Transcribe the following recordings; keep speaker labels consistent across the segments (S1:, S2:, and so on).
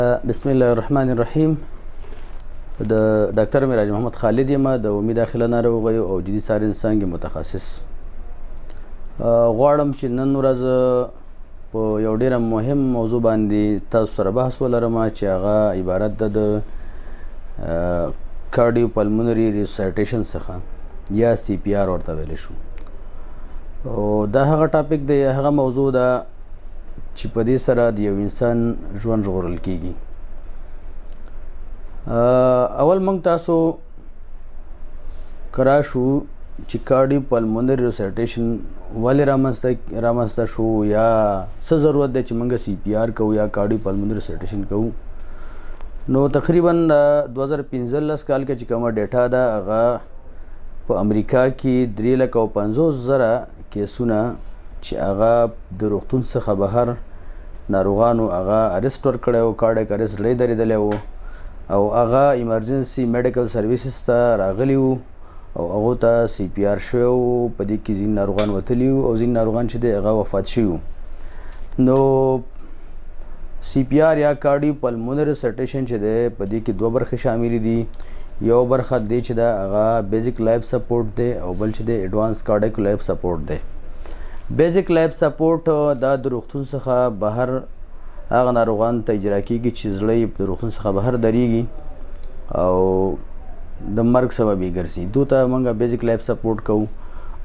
S1: بسم الله الرحمن الرحیم. د ډاکټر میراج محمد خالد یم د عمومي داخله ناروغیو او جدي څارنې څانګې متخصص. غواړم چې نن ورځ په یو ډیره مهم موضوع باندې تاسو سره بحث ولرم چې هغه عبارت ده د کارډیو پلمونري ریسایټیشن څخه یا سی پی آر ورته ویلی شو. او دا هغه ټاپک دی، هغه موضوع ده چې په دې سره د یو انسان ژوند ژغورل کیږي. اول موږ تاسو کرا شو چې کارډیو پلمونري ریسایټیشن ولې رامنځته شو یا څه ضرورت دی چې موږ سی پی آر کوو یا کارډیو پلمونري ریسایټیشن کوو. نو تقریبا 2015 کال کې چې کومه ډیټا ده هغه په امریکا کې 350,000 کیسونه چې هغه د روغتون څخه بهر ناروغانو هغه اریسټ ورکړی و، کارډیک اریسټ زړه یې درېدلی و او هغه ایمرجنسي میډیکل سرویسز ته راغلي وو او هغو ته سی پی آر شوی و. په دې کې ځینې ناروغان وتلي وو او ځینې ناروغان چې دی هغه وفات شوي وو. نو سی پی آر یا کارډیو پلمونري ریسایټیشن چې دی په دې کې دوه برخې شاملې دي. یو برخه دی چې دا هغه بیزیک لایف سپورټ دی او بل چې دی ایډوانس کارډیک لایف سپورټ دی. بیزیک لایف سپورټ دا د روغتون څخه بهر هغه ناروغانو ته اجرا کیږي چې زړه یې د روغتون څخه بهر درېږي او د مرګ سبب یې ګرځي. دو ته موږ بیزیک لایف سپورټ کوو.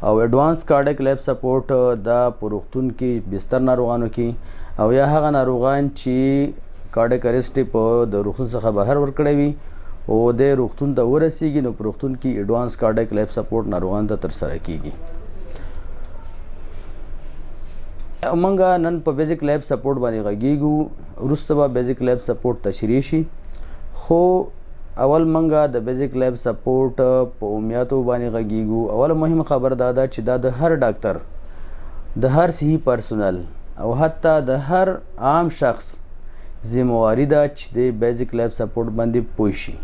S1: او ایډوانس کارډیک لایف سپورټ دا په روغتون کې بستر ناروغانو کې او یا هغه ناروغان چې کارډیک اریسټ په د روغتون څخه بهر ورکړی وي او د روغتون ته ورسیږي نو په روغتون کې ایډوانس کارډیک لایف سپورټ ناروغانو ته ترسره کیږي. موږ نن په بیزیک لایف سپورټ باندې غږیږو، وروسته به بیزیک لایف سپورټ تشریح شي. خو اول موږ د بیزیک لایف سپورټ په عمومیاتو باندې غږیږو. اول مهمه خبر دا ده چې دا د هر ډاکټر، د هر صحي پرسونل او حتی د هر عام شخص ذمہواری ده چې د بیزیک لایف سپورټ باندې پوه شي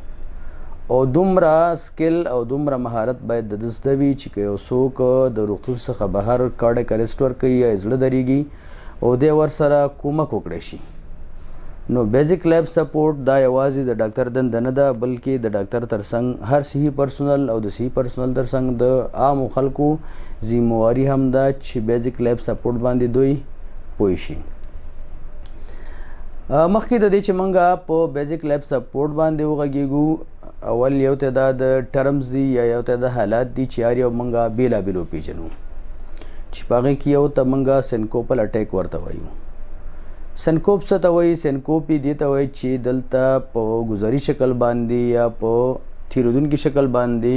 S1: او دومره سکل او دومره مهارت باید د زده وي چې که یو څوک د روغتون څخه بهر کارډیک اریسټ ورکوي یا زړه درېږي او دی ورسره کومک وکړی شي. نو بیزیک لایف سپورټ دا یوازې د ډاکټر دنده نه ده بلکې د ډاکټر ترڅنګ هر صحي پرسونل او د صحي پرسونل ترڅنګ د عامو خلکو ذمہواری هم ده چې بیزیک لایف سپورټ باندې دوی پوه شي. مخکې د دې چې موږ په بیزیک لایف سپورټ باندې وغږیږو، اول یو تعداد ټرمز دي یا یو تعداد حالات دي چې هر یو موږ بېلابېل وپېژنو چې په هغې کې یو ته موږ سینکوپل اټیک ورته وایو. سینکوپ څه ته وایي؟ سینکوپ یې دې ته وایي چې دلته په ګذري شکل باندې یا په تېرېدونکي شکل باندې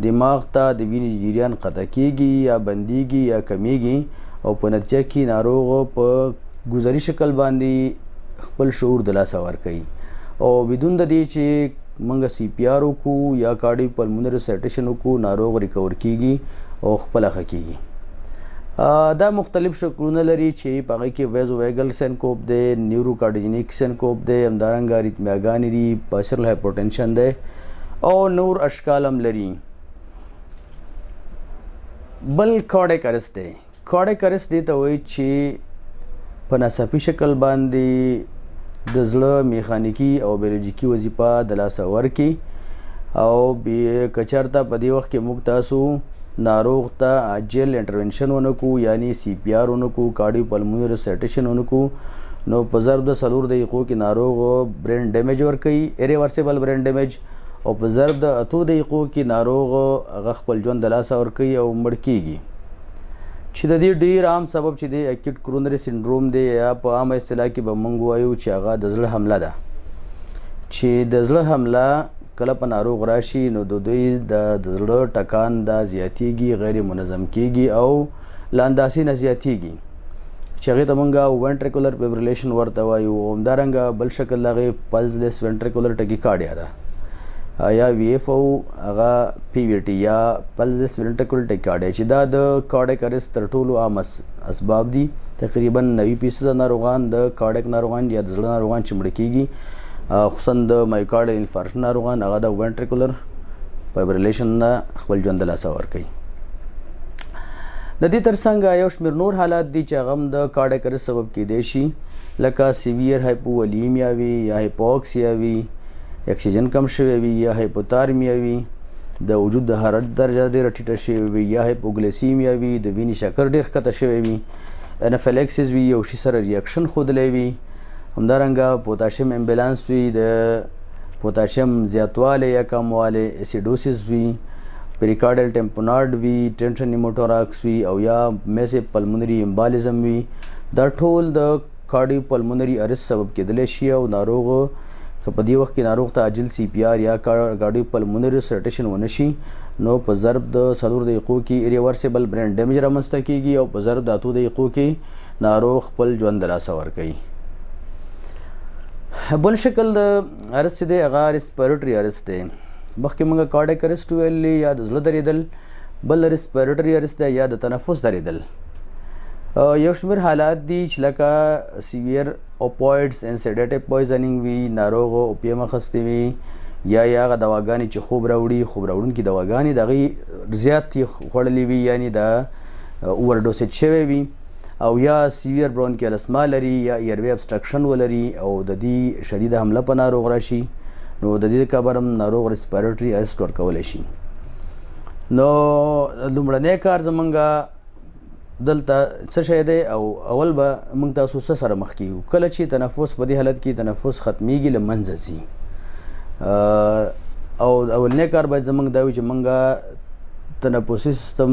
S1: دماغ ته د وینې جریان قطع کېږي یا بندېږي یا کمیږي او په نتیجه کې ناروغ په ګذري شکل باندې خپل شعور د لاسه ورکوي او بدون د دې چې موږ سی پی آر وکړو یا کارډیو پلمونري ریسایټیشن وکړو ناروغ ریکور کیږي او خپله ښه کیږي. دا مختلف شکلونه لري چې په هغې کې ویزو ویګل سینکوپ دی، نیورو کارډیجنیک سینکوپ دی، همدارنګه اریتمیاګانې دي، پاسرل هایپوټنشن دی او نور اشکال هم لري. بل کارډیک اریسټ دی. کارډیک اریسټ دې ته وایي چې په ناڅاپي شکل باندې د زړه میخانیکي او بیولوژیکي وظیفه د لاسه ورکړي او که چېرته په دې وخت کې موږ تاسو ناروغ ته عاجل انټرونشن ونه کړو یعنی سی پی آر ونه کړو، کارډیو پلمونري ریسایټیشن ونه کړو نو په ضرب د 4 دقیقو کې ناروغ برین ډیمیج ورکوي، ایریورسیبل برین ډیمیج، او په ضرب د 8 دقیقو کې ناروغ هغه خپل ژوند د لاسه ورکوي او مړ کیږي. چې د دې ډیر عام سبب چې دی اکیوټ کرونري سنډروم دی یا په عامه اصطلاح کې به موږ وایو چې هغه د زړه حمله ده. چې د زړه حمله کله په ناروغ راشي نو د دوی د زړه ټکان دا زیاتیږي، غیر منظم کیږي او له اندازې نه زیاتیږي چې هغې ته موږ وینټریکولر فیبریلیشن ورته وایو. همدارنګه بل شکل د هغې پلسلیس وینټریکولر ټکیکارډیا ده یا وی ایف او هغه پی وی ټي یا پلسلیس وینټریکولر ټکیکارډیا چې دا د کارډیک اریسټ تر ټولو عام اسباب دي. تقریبا 90% ناروغان د کارډیک ناروغان یا د زړه ناروغان چې مړه کیږي خصوصا د مایوکارډیل انفارکشن ناروغان هغه د وینټریکولر فیبریلیشن نه خپل ژوند د لاسه ورکوي. د دې ترڅنګ یو شمېر نور حالات دي چې هغه هم د کارډیک اریسټ سبب کیدی شي لکه سیویر هایپوولیمیا وي یا هایپوکسیا وي، اکسیجن کم شوی وي یا هایپوتارمیا وي، د وجود د حرارت درجه ډېره ټیټه شوې وي یا هایپوګلیسیمیا وي، د وینې شکر ډېر ښکته شوی وي، انافیلکسس وي، یو شي سره ریاکشن ښودلی وي، همدارنګه پوتاشیم امبیلانس وي، د پوتاشیم زیاتوالی یا کموالی، اسیډوسس وي، پریکارډل ټمپوناډ وي، ټینشن نیموټوراکس وي او یا میسیو پلمونري امبالیزم وي. دا ټول د کارډیو پلمونري ارست سبب کېدلی شي او ناروغ که په دې وخت کې ناروغ ته عاجل سی پی آر یا کارډیو پلمونري ریسټیشن ونه شي نو په ضرب د 4 دقیقو کې ریورسیبل برین ډیمیج رامنځته کیږي او په ضرب د 8 دقیقو کې ناروغ خپل ژوند د لاسه ورکوي. بل شکل د ارست دی هغه ریسپیریټري ارست دی. مخکې موږ کارډیک ارست ویلي یا د زړه درېدل، بل ریسپیریټري ارست دی یا د تنفس درېدل. یو شمېر حالات دي چې لکه سیویر اوپوایډز اینډ سیډیټیو پویزنینګ وي، ناروغ اوپیم اخیستی وي یا هغه دواګانې چې خوب راوړي، خوب راوړونکي دواګانې د هغې زیات یې خوړلې وي یعنې د اوورډوسیج شوی وي، او یا سیویر برونکیال اسما لري یا ایروی ابسټرکشن ولري او د دې شدیده حمله په ناروغ راشي نو د دې کبر هم ناروغ ریسپیریټري ارست ورکولی شي. نو لومړنی کار زمونږ دلته څه شی دی او اول به موږ تاسو څه سره مخ کیږو کله چې تنفس په دې حالت کې تنفس ختمیږي له منځه ځي، او اولنی کار باید زموږ دا وي چې موږ تنفسي سیستم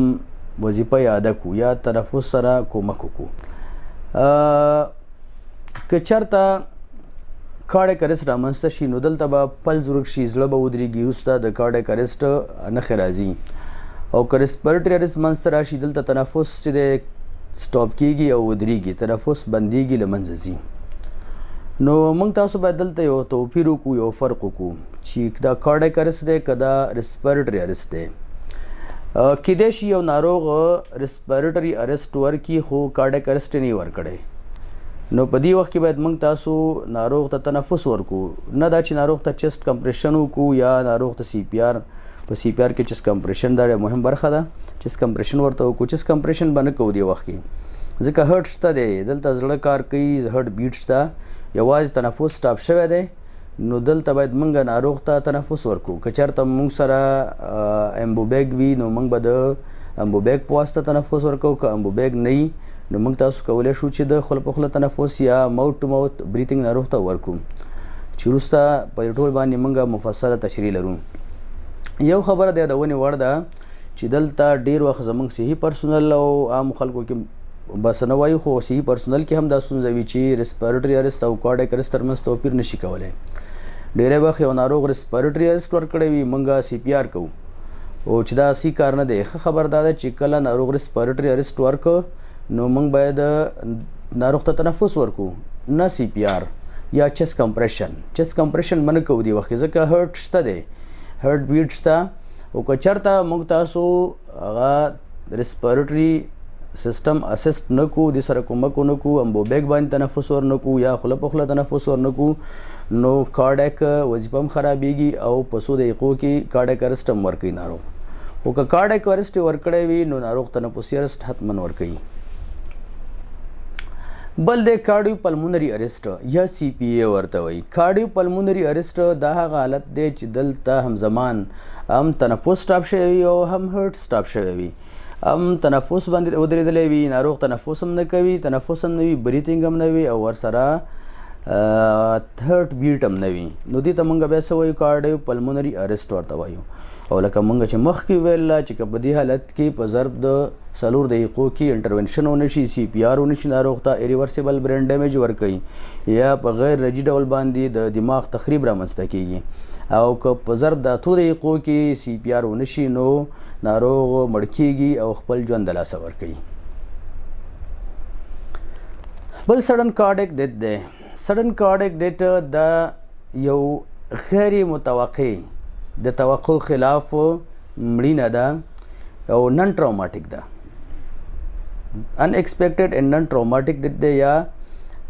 S1: وظیفه یاده کړو یا تنفس سره کومک وکړو. که چېرته کارډیک ارست رامنځته شي نو دلته به پلز ورک شي، زړه به ودرېږي، وروسته د کارډیک ارست نښې راځي. او که ریسپیریټري ارست منځته راشي دلته تنفس چې دی سټاپ کیږي او ودرېږي، تنفس بندېږي، له منځه ځي. نو موږ تاسو باید دلته یو توپیر وکړو، یو فرق وکړو چې دا کارډیک ارست دی که دا ریسپیریټري ارست دی. کیدای شي یو ناروغ ریسپیریټري ارست ورکړي خو کارډیک ارست یې نه ورکړی، نو په دې وخت کې باید موږ تاسو ناروغ ته تنفس ورکړو، نه دا چې ناروغ ته چست کمپریشن وکړو یا ناروغ ته سی پی آر. په سی پی آر کې چست کمپریشن دا ډېره مهم برخه ده، چست کمپریشن ورته وکړو. چست کمپریشن به نه کوو دې وخت کې ځکه هرټ شته دی، دلته زړه کار کوي، هرټ بیټ شته، یوازې تنفس سټاپ شوی دی. نو دلته باید موږ ناروغ ته تنفس ورکړو. که چېرته موږ سره امبوبیګ وي نو موږ به د امبوبیګ په واسطه تنفس ورکوو، که امبوبیګ نه وي نو موږ تاسو کولی شو چې د خوله په خوله تنفس یا ماوت ټو ماوت بریتنګ ناروغ ته ورکړو چې وروسته په دې ټول باندې موږ مفصله تشریح لرو. یو خبره د یادونې وړ ده چې دلته ډېر وخت زموږ صحي پرسونل او عام خلکو کې بس نه وایو خو صحي پرسونل کې هم دا ستونزه وي چې ریسپیریټري ارست او کارډیک ارست ترمنځ توپیر نشي کولی. ډېری وخت یو ناروغ ریسپیریټري ارست ورکړی وي موږ سی پی آر کوو او چې دا صحیح کار نه دی. ښه خبر دا ده چې کله ناروغ ریسپیریټري ارست ورکړو نو موږ باید ناروغ ته تنفس ورکړو، نه سی پی آر یا چست کمپریشن. چست کمپریشن منه کوو دې وخت ځکه هرټ شته دی، هرټ بیټ شته. او که چېرته موږ تاسو هغه ریسپیریټري سیستم اسسټ نه کړو، دې سره کومک ونه کړو، امبوبیګ باندې تنفس ور نه کړو یا خوله په خوله تنفس ور نه کړو نو کارډیک وظیفه هم خرابېږي او په 100 دقیقو کې کارډیک ارست هم ورکوي ناروغ. خو که کارډیک ارست ورکړی وي نو ناروغ تنفسي ارست حتما ورکوي. بل د کارډیو پلمونري ارست یا سی پی ای ورته وایي. کارډیو پلمونري ارست دا هغه حالت دی چې دلته همزمان هم تنفس سټاپ شوی وي او هم هرټ سټاپ شوی وي، هم تنفس باندې ودرېدلی وي، ناروغ تنفس هم نه کوي، تنفس هم نه وي، بریتنګ هم نه وي او ورسره هرټ بیټ هم نه وي. نو دې ته موږ بیا څه وایو؟ کارډیو پلمونري ارست ورته وایو. او لکه موږ چې مخکې ویل چې که په دې حالت کې په ضرب د 4 دقیقو کې انټرونشن ونه شي، سی پی آر ونه شي، ناروغ ته ایریورسیبل برین ډیمیج ورکوي یا په غیر رجي ډول باندې د دماغ تخریب رامنځته کیږي، او که په ضرب د 8 دقیقو کې سی پی آر ونه شي نو ناروغ مړ کیږي او خپل ژوند د لاسه ورکوي. بل سډن کارډیک ډیت دی. سډن کارډیک ډیت دا یو غیر متوقع د توقع خلاف مړینه ده او نن ټراوماټیک ده. ان ایکسپیکټډ اینڈ نن ټراوماټیک ډیت دی یا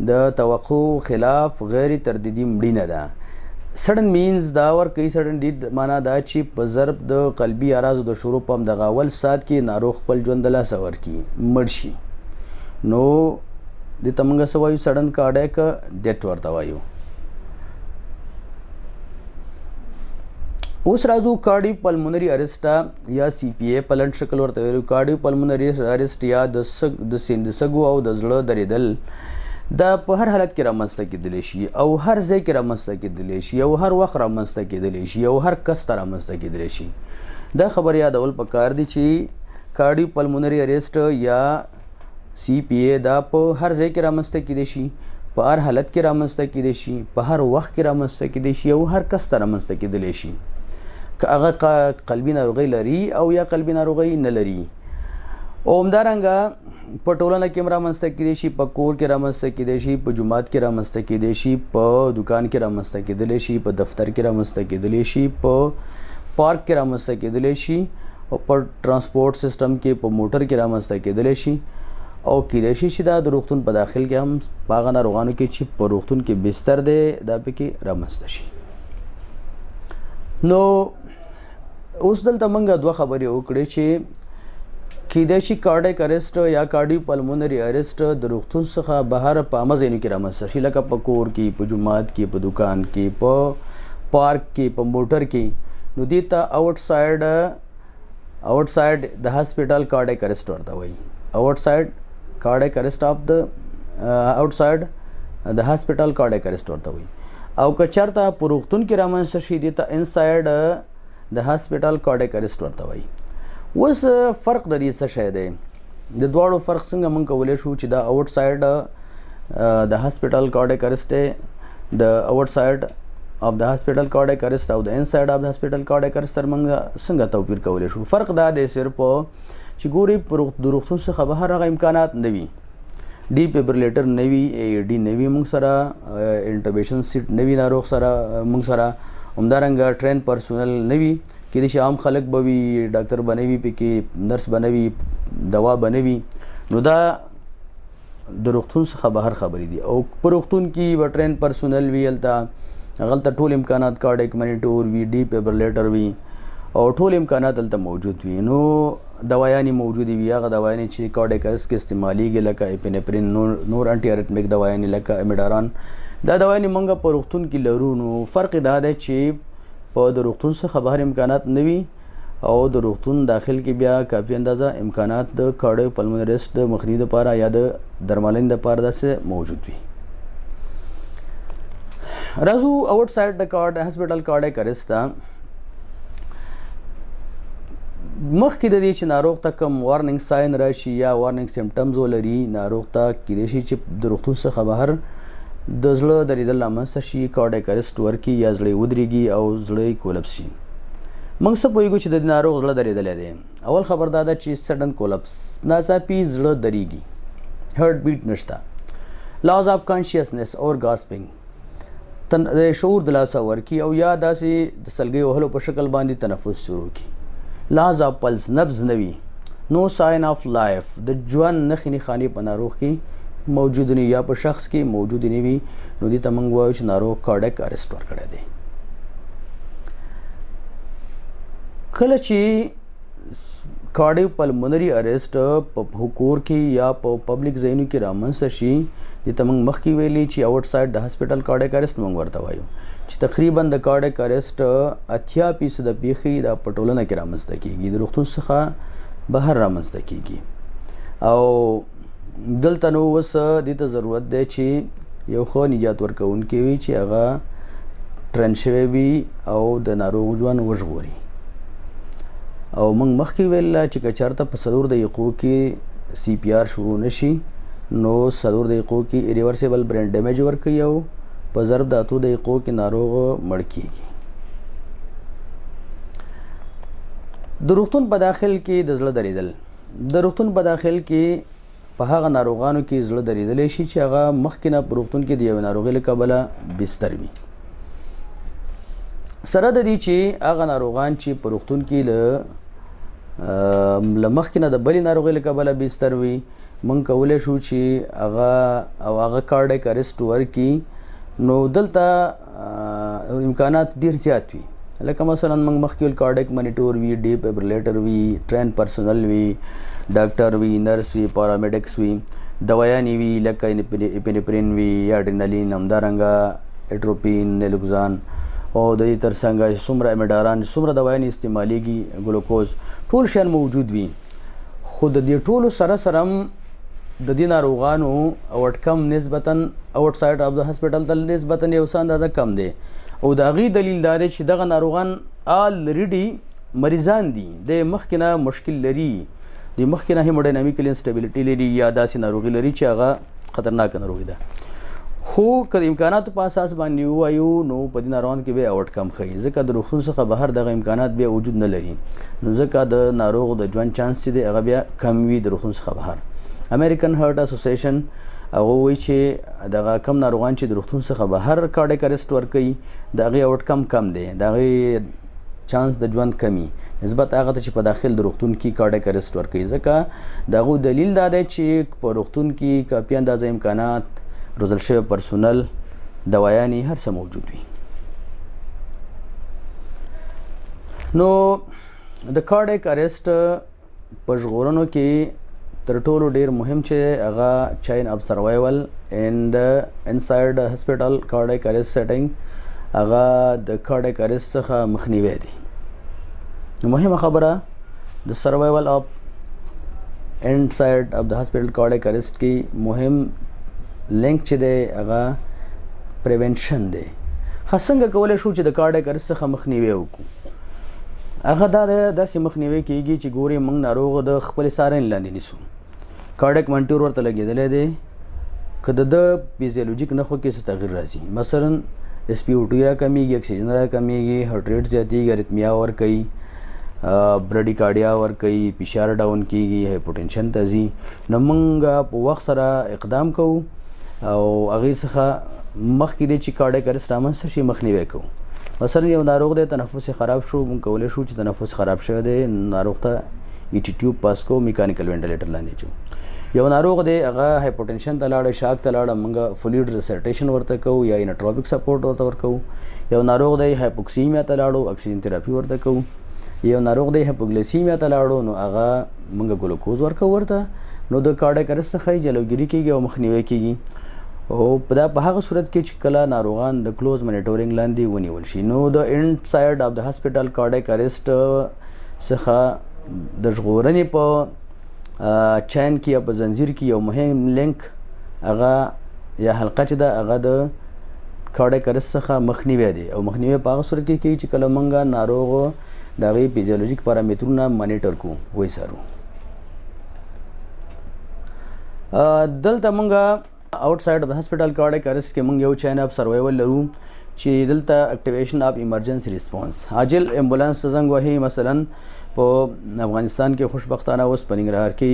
S1: د توقع خلاف غیر تردیدي مړینه ده. سډن مینز دا ورکوي، سډن ډیت معنا دا چې په ضرب د قلبي اعراضو د شروع په همدغه اول ساعت کې ناروغ خپل ژوند د لاسه ورکړي، مړ شي. نو د تمنګ سوایو سډن کارډیک ډیټ ورته وایو. اوس راځو کارډیو پلمونري ارست یا سی پی ای په لنډ شکل ورته ویلو. کارډیو پلمونري ارست یا د سږو او د زړه درېدل دا په هر حالت کې رامنځته کېدلی شي او هر ځای کې رامنځته کېدلی شي او هر وخت رامنځته کېدلی شي او هر کس ته رامنځته کېدلی شي. دا خبر یادول پکار دي چې کارډیو پلمونري ارست یا سی پی ای دا په هر ځای کې رامنځته کېدلی شي، په هر حالت کې رامنځته کېدلی شي، په هر وخت کې رامنځته کېدلی شي او هر کس ته رامنځته کېدلی شي، که هغه قلبي ناروغي لري او یا قلبي ناروغي نه لري. او همدارنګه په ټولنه کې هم رامنځته کېدلی شي، په کور کې رامنځته کېدلی شي، په جومات کې رامنځته کېدلی شي، په دکان کې رامنځته کېدلی شي، په دفتر کې رامنځته کېدلی شي، په پارک کې رامنځته کېدلی شي او په ترانسپورټ سیستم کې په موټر کې رامنځته کېدلی شي او کېدای شي چې دا د روغتون په داخل کې هم په هغه ناروغانو کې چې په روغتون کې بستر دی دا پکې رامنځته شي. نو اوس دلته موږ دوه خبرې وکړې چې کېدای شي کارډیک ارست یا کارډیو پلمونري ارست د روغتون څخه بهر په عامه ځایونو کې رامنځته شي، لکه په کور کې، په جومات کې، په دکان کې، په پارک کې، په موټر کې. نو دې ته آؤټسایډ د هاسپټل کارډیک ارست ورته وایي. آؤټسایډ کارډیک ارست اف د آؤټسایډ د هاسپټل کارډیک ارست ورته وایي. او که چېرته په روغتون کې رامنځته شي دې ته انسایډ د هاسپټل کارډیک ارست ورته وایي. اوس فرق د دې څه شی دی؟ د دواړو فرق څنګه موږ کولی شو چې دا آؤټسایډ د هاسپټل کارډیک ارست دی، د آؤټسایډ اف د هاسپټل کارډیک ارست او د انسایډ اف د هاسپټل کارډیک ارست تر موږ څنګه توپیر کولی شو؟ فرق دا دی صرف چې ګورې د روغتون څخه بهر هغه امکانات نه وي، ډیفیبریلیټر نه وي، اے ډي نه وي موږ سره، انټوبیشن سیټ نه وي ناروغ سره موږ سره، همدارنګه ټرین پرسونل نه وي، کېدای شي عام خلک به وي، ډاکټر به نه وي پکې، نرس به نه وي، دوا به نه وي. نو دا د روغتون څخه بهر خبرې دي. او په روغتون کې به ټرین پرسونل وي، هلته ټول امکانات کارډیک مانیټور وي، ډیفیبریلیټر وي او ټول امکانات هلته موجود وي. نو دوایانې موجودې وي، هغه دوایانې چې کارډیک ارست کې استعمالیږي لکه اپینفرین، نور انټي اریتمیک دوایانې لکه امیډاران، دا دوایانې موږ په روغتون کې لرو. نو فرق دا دی چې په د روغتون څخه بهر امکانات نه وي او د روغتون داخل کې بیا کافي اندازه امکانات د کارډیو پلمونري ارست د مخنیوي دپاره یا د درملنې دپاره داسې موجود وي. راځو آؤټسایډ د هاسپټل کارډیک ارست ته. مخکې د دې چې ناروغ ته کوم وارننګ ساین راشي یا وارننګ سمپټمز ولري، ناروغ ته کېدای شي چې د روغتون څخه بهر د زړه درېدل رامنځته شي، کارډیک ارست ورکړي یا زړه یې ودرېږي او زړه یې کولپس شي. موږ څه پوهېږو چې د ناروغ زړه درېدلی دی؟ اول خبر دا ده چې سډن کولپس، ناڅاپي زړه درېږي، هرټ بیټ نشته، لاس آف کانشیسنس اور گاسپنګ، د شعور د لاسه ورکړي او یا داسې د سلګۍ وهلو په شکل باندې تنفس شروع کړي، لاس آف پلس، نبض نه وي، نو ساین آف لایف، د ژوند نښې نښانې په ناروغ کې موجود نه یا په شخص کې موجود نه وي. نو دې ته موږ وایو چې ناروغ کارډیک ارست ورکړی دی. کله چې کارډیو پلمونري ارست په کور کې یا په پبلک ځایونو کې رامنځته شي، دې ته موږ مخکې ویلي چې آؤټسایډ د هاسپټل کارډیک ارست موږ ورته وایو، چې تقریبا د کارډیک ارست 80% پیښې دا په ټولنه کې رامنځته کېږي، د روغتون څخه بهر رامنځته کېږي. او دلته نو اوس دې ته ضرورت دی چې یو ښه نجات ورکوونکی وي چې هغه ټرین شوی وي او د ناروغ ژوند وژغوري. او موږ مخکې ویل چې که چېرته په 4 دقیقو کې سی پی آر شروع نشي نو 4 دقیقو کې ریورسیبل برین ډیمیج ورکوي او په ضرب د 8 دقیقو کې ناروغ مړ کېږي. د روغتون په داخل کې د زړه درېدل، د روغتون په داخل کې په هغه ناروغانو کې زړه درېدلی شي چې هغه مخکې نه په روغتون کې د یوې ناروغۍ له کبله بستر وي. سره د دې چې هغه ناروغان چې په روغتون کې له مخکې نه د بلې ناروغۍ له کبله بستر وي، موږ کولی شو چې هغه کارډیک ارست ورکړي. نو دلته امکانات ډېر زیات وي، لکه مثلا موږ مخکې ویل کارډیک مانیټور وي، ډیفیبریلیټر وي، ټرین پرسونل وي، ډاکټر وي، نرس وي، پارامیډکس وي. دوايانې وي لکه اپینفرین وي یا اډرینالین، همدارنګه اټروپین، نیلوکزان او د دې تر څنګ څومره امیډاران، څومره دوايانې استعمالیږي، ګلوکوز، ټول شیان موجود وي. خو د دې ټولو سره سره هم د دې ناروغانو آوټکم نسبتا آوټ سایډ اف د هاسپټل ته نسبتا یو څه اندازه کم دی. او د هغې دلیل دا دی چې دغه ناروغان آلریډي مریضان دي، د مخکې نه مشکل لري، د مخکې نه هیموډینامیکل انسټیبلیټي لري یا داسې ناروغي لري چې هغه خطرناکه ناروغي ده. خو که د امکاناتو په اساس باندې ووایو نو په دې ناروغانو کې بیا آوټکم ښیي، ځکه د روغتون څخه بهر دغه امکانات بیا وجود نه لري، نو ځکه د ناروغ د ژوند چانس چې دی هغه بیا کم وي د روغتون څخه بهر. امریکن هارټ اسوسییشن هغه وایي چې دغه کم ناروغان چې د روغتون څخه بهر کارډیک اریسټ ورکوي د هغې آوټکم کم دی، د هغې چانس د ژوند کمی نسبت هغه ته چې په داخل د روغتون کې کارډیک اریسټ ورکوي، ځکه د هغو دلیل دا دی چې په روغتون کې کافي اندازه امکانات، روزل شوی پرسونل، دوايانې، هر څه موجود وي. نو د کارډیک اریسټ په ژغورنو کې تر ټولو ډیر مهم چې هغه چین اف سروایول اینڈ انساید هاسپټل کارډیک اریسټ سیټینګ هغه د کارډیک اریسټ څخه مخنیوی دی. نو مهمه خبره د سروایول اف انساید اف د هاسپټل کارډیک اریسټ کې مهم لینک چې دی هغه پریونشن دی. څنګه کولی شو چې د کارډیک اریسټ څخه مخنیوی وکړو؟ هغه دا داسې مخنیوی کیږي چې ګورې موږ ناروغ د خپلې څارنې لاندې نیسو. کارډیک مانیټور ورته لګېدلی دی، که د ده فیزیولوژیک نښو کې څه تغیر راځي، مثلا SpO2 راکمیږي، اکسیجن راکمیږي، هارټ ریټ زیاتېږي، اریتمیا ورکوي، برډیکارډیا ورکوي، فشار ډاون کیږي، هایپوټنشن ته ځي، نو موږ په وخت سره اقدام کوو او هغې څخه مخکې دی چې کارډیک اریسټ رامنځته شي مخنیوی کوو. مثلا یو ناروغ دی تنفس خراب شو، موږ کولی شو چې تنفس خراب شوی دی ناروغ ته ET ټیوب پاس کوو، میکانیکل وینټیلیټر لاندې اچوو. یو ناروغ دی هغه هایپوټنشن ته لاړه، شاک ته لاړه، موږ فلویډ ریسیټیشن ورته کوو یا انټروپیک سپورټ ورته ورکوو. یو ناروغ دی هایپوکسیمیا ته لاړو، اکسیجن تراپي ورته کوو. یو ناروغ دی هایپوګلیسیمیا ته لاړو نو هغه موږ ګلوکوز ورکوو ورته. نو د کارډیک اریسټ څخه جلوګیري کیږي او مخنیوی کیږي. او په هغه صورت کې چې کله ناروغان د کلوز مانیټورینګ لاندې ونیول شي، نو د انساید اف د هاسپټل کارډیک اریسټ څخه د ژغورنې په چین کې یا په زنځیر کې یو مهم لینک هغه یا حلقه چې ده هغه د کارډیک اریسټ څخه مخنیوی دی. او مخنیوی په هغه صورت کې کیږي چې کله موږ ناروغ د هغې فیزیولوژیک پارامترونه مانیټر کړو، وڅارو. دلته موږ آؤټسایډ اف د هاسپټل کارډیک اریسټ کې موږ یو چین اف سروایول لرو چې دلته اکټیویشن اف ایمرجنسي ریسپانس، عاجل امبولانس ته زنګ وهي. مثلا په افغانستان کې خوشبختانه اوس په ننګرهار کې